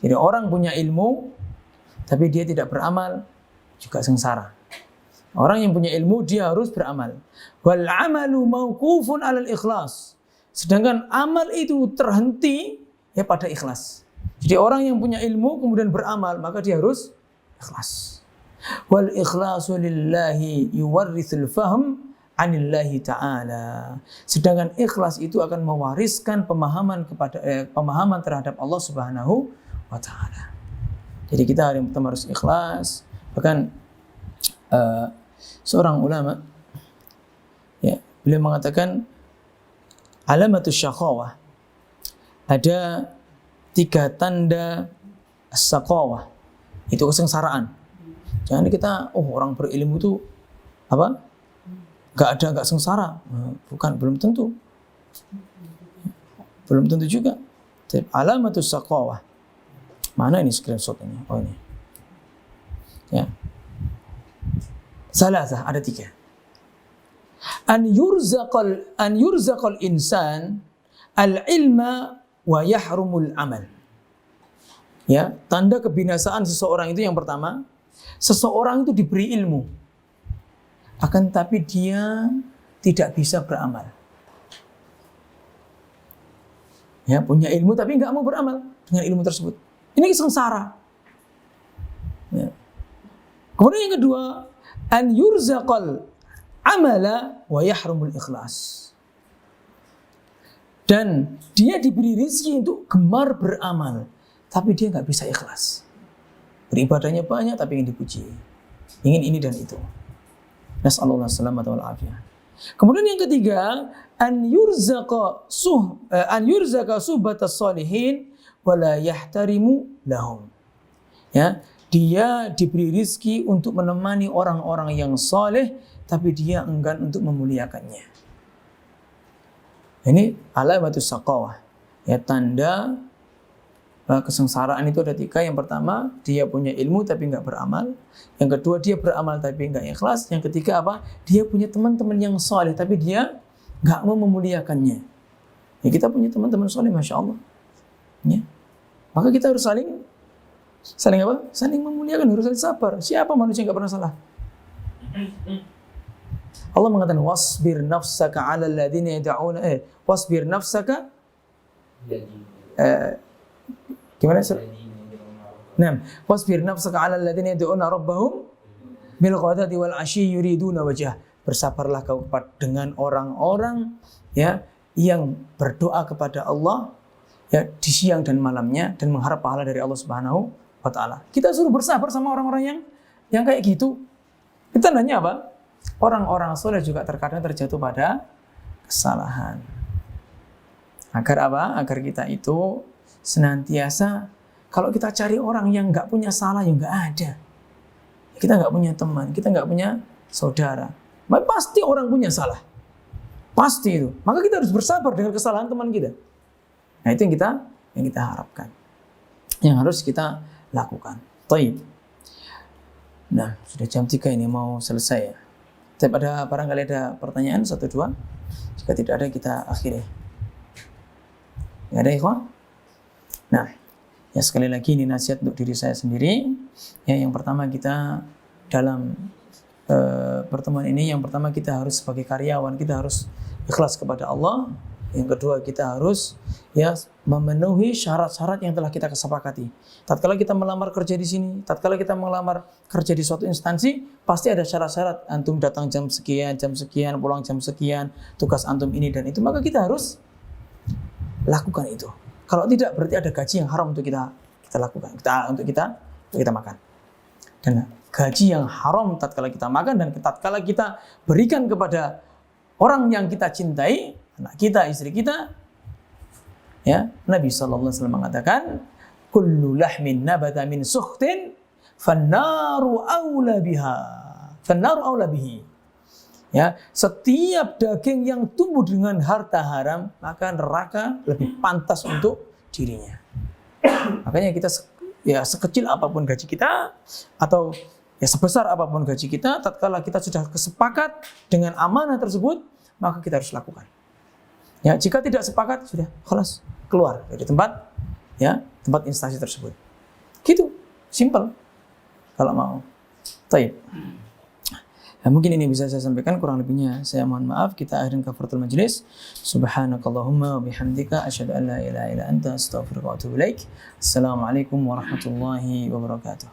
Jadi orang punya ilmu tapi dia tidak beramal juga sengsara. Orang yang punya ilmu dia harus beramal. Wal amalu mauqufun 'alal ikhlas. Sedangkan amal itu terhenti ya pada ikhlas. Jadi orang yang punya ilmu kemudian beramal maka dia harus ikhlas. Wal ikhlasu lillahi yuwarritsul fahm 'anillahi ta'ala. Sedangkan ikhlas itu akan mewariskan pemahaman pemahaman terhadap Allah Subhanahu wa taala. Jadi kita yang pertama harus ikhlas. Bahkan seorang ulama ya, beliau mengatakan alamatus syaqawah. Ada 3 tanda syaqawah. Itu kesengsaraan. Jangan kita orang berilmu itu apa? Enggak sengsara. Bukan, belum tentu. Belum tentu juga. Alamatus syaqawah. Mana ini screenshot ini? Oh ini. Ya. Salasah, ada 3. An yurzaqal insan al-ilma wa yahrumul amal. Ya, tanda kebinasaan seseorang itu yang pertama, seseorang itu diberi ilmu. Akan tapi dia tidak bisa beramal. Ya, punya ilmu tapi enggak mau beramal dengan ilmu tersebut. Ini sengsara. Ya. Kemudian yang kedua, an yurzaqal amala wa yahrumul ikhlas. Dan dia diberi rezeki untuk gemar beramal, tapi dia nggak bisa ikhlas. Beribadahnya banyak tapi ingin dipuji, ingin ini dan itu. Nas'alullah salamata wal afiyah. Kemudian yang ketiga, an yurzaqa suhbatas salihin wa la yahtarimu lahum. Ya, dia diberi rizki untuk menemani orang-orang yang saleh, tapi dia enggan untuk memuliakannya. Ini alamatus syaqawah. Ya, tanda kesengsaraan itu ada 3. Yang pertama, dia punya ilmu tapi enggak beramal. Yang kedua, dia beramal tapi enggak ikhlas. Yang ketiga apa? Dia punya teman-teman yang saleh tapi dia enggak mau memuliakannya. Ya, kita punya teman-teman saleh, masya Allah. Ya. Maka kita harus saling apa? Saling memuliakan, harus saling sabar. Siapa manusia yang enggak pernah salah? Allah mengatakan wasbir nafsaka 'alal ladzina yad'una wasbir nafsaka gimana sir? Naam, wasbir nafsaka 'alal ladzina yad'una rabbahum bil ghadati wal 'ashyi yuriduna wajhah. Bersabarlah kau dengan orang-orang ya yang berdoa kepada Allah ya di siang dan malamnya dan mengharap pahala dari Allah Subhanahu wa taala. Kita suruh bersabar sama orang-orang yang kayak gitu. Itu tandanya apa? Orang-orang soleh juga terkadang terjatuh pada kesalahan. Agar apa? Agar kita itu senantiasa, kalau kita cari orang yang nggak punya salah, yang nggak ada. Kita nggak punya teman, kita nggak punya saudara. Pasti orang punya salah. Pasti itu. Maka kita harus bersabar dengan kesalahan teman kita. Nah itu yang kita harapkan. Yang harus kita lakukan. Taib. Nah, sudah jam 3 ini mau selesai ya. Tapi barangkali ada pertanyaan 1, 2. Jika tidak ada kita akhiri. Nggak ada ikhwan? Nah, ya sekali lagi ini nasihat untuk diri saya sendiri. Ya, yang pertama kita dalam pertemuan ini, yang pertama kita harus sebagai karyawan kita harus ikhlas kepada Allah. Yang kedua kita harus ya memenuhi syarat-syarat yang telah kita kesepakati. Tatkala kita melamar kerja di sini, tatkala kita melamar kerja di suatu instansi, pasti ada syarat-syarat. Antum datang jam sekian, pulang jam sekian, tugas antum ini dan itu, maka kita harus lakukan itu. Kalau tidak berarti ada gaji yang haram untuk kita lakukan, untuk kita makan. Dan gaji yang haram tatkala kita makan dan tatkala kita berikan kepada orang yang kita cintai, anak kita, istri kita, ya, Nabi sallallahu alaihi wasallam mengatakan, kullu lahmin nabata min sukhtin fannaru aula bihi. Ya, setiap daging yang tumbuh dengan harta haram, maka neraka lebih pantas untuk dirinya. Makanya kita ya sekecil apapun gaji kita atau ya sebesar apapun gaji kita, tatkala kita sudah kesepakat dengan amanah tersebut, maka kita harus lakukan. Ya, jika tidak sepakat sudah khalas, keluar dari tempat instansi tersebut. Gitu, simple. Kalau mau. Taib. Nah, mungkin ini bisa saya sampaikan, kurang lebihnya saya mohon maaf. Kita akhirin kafaratul majlis. Subhanakallahumma wa bihamdika asyhadu an la ilaha illa anta astaghfiruka wa atubu ilaik. Assalamualaikum warahmatullahi wabarakatuh.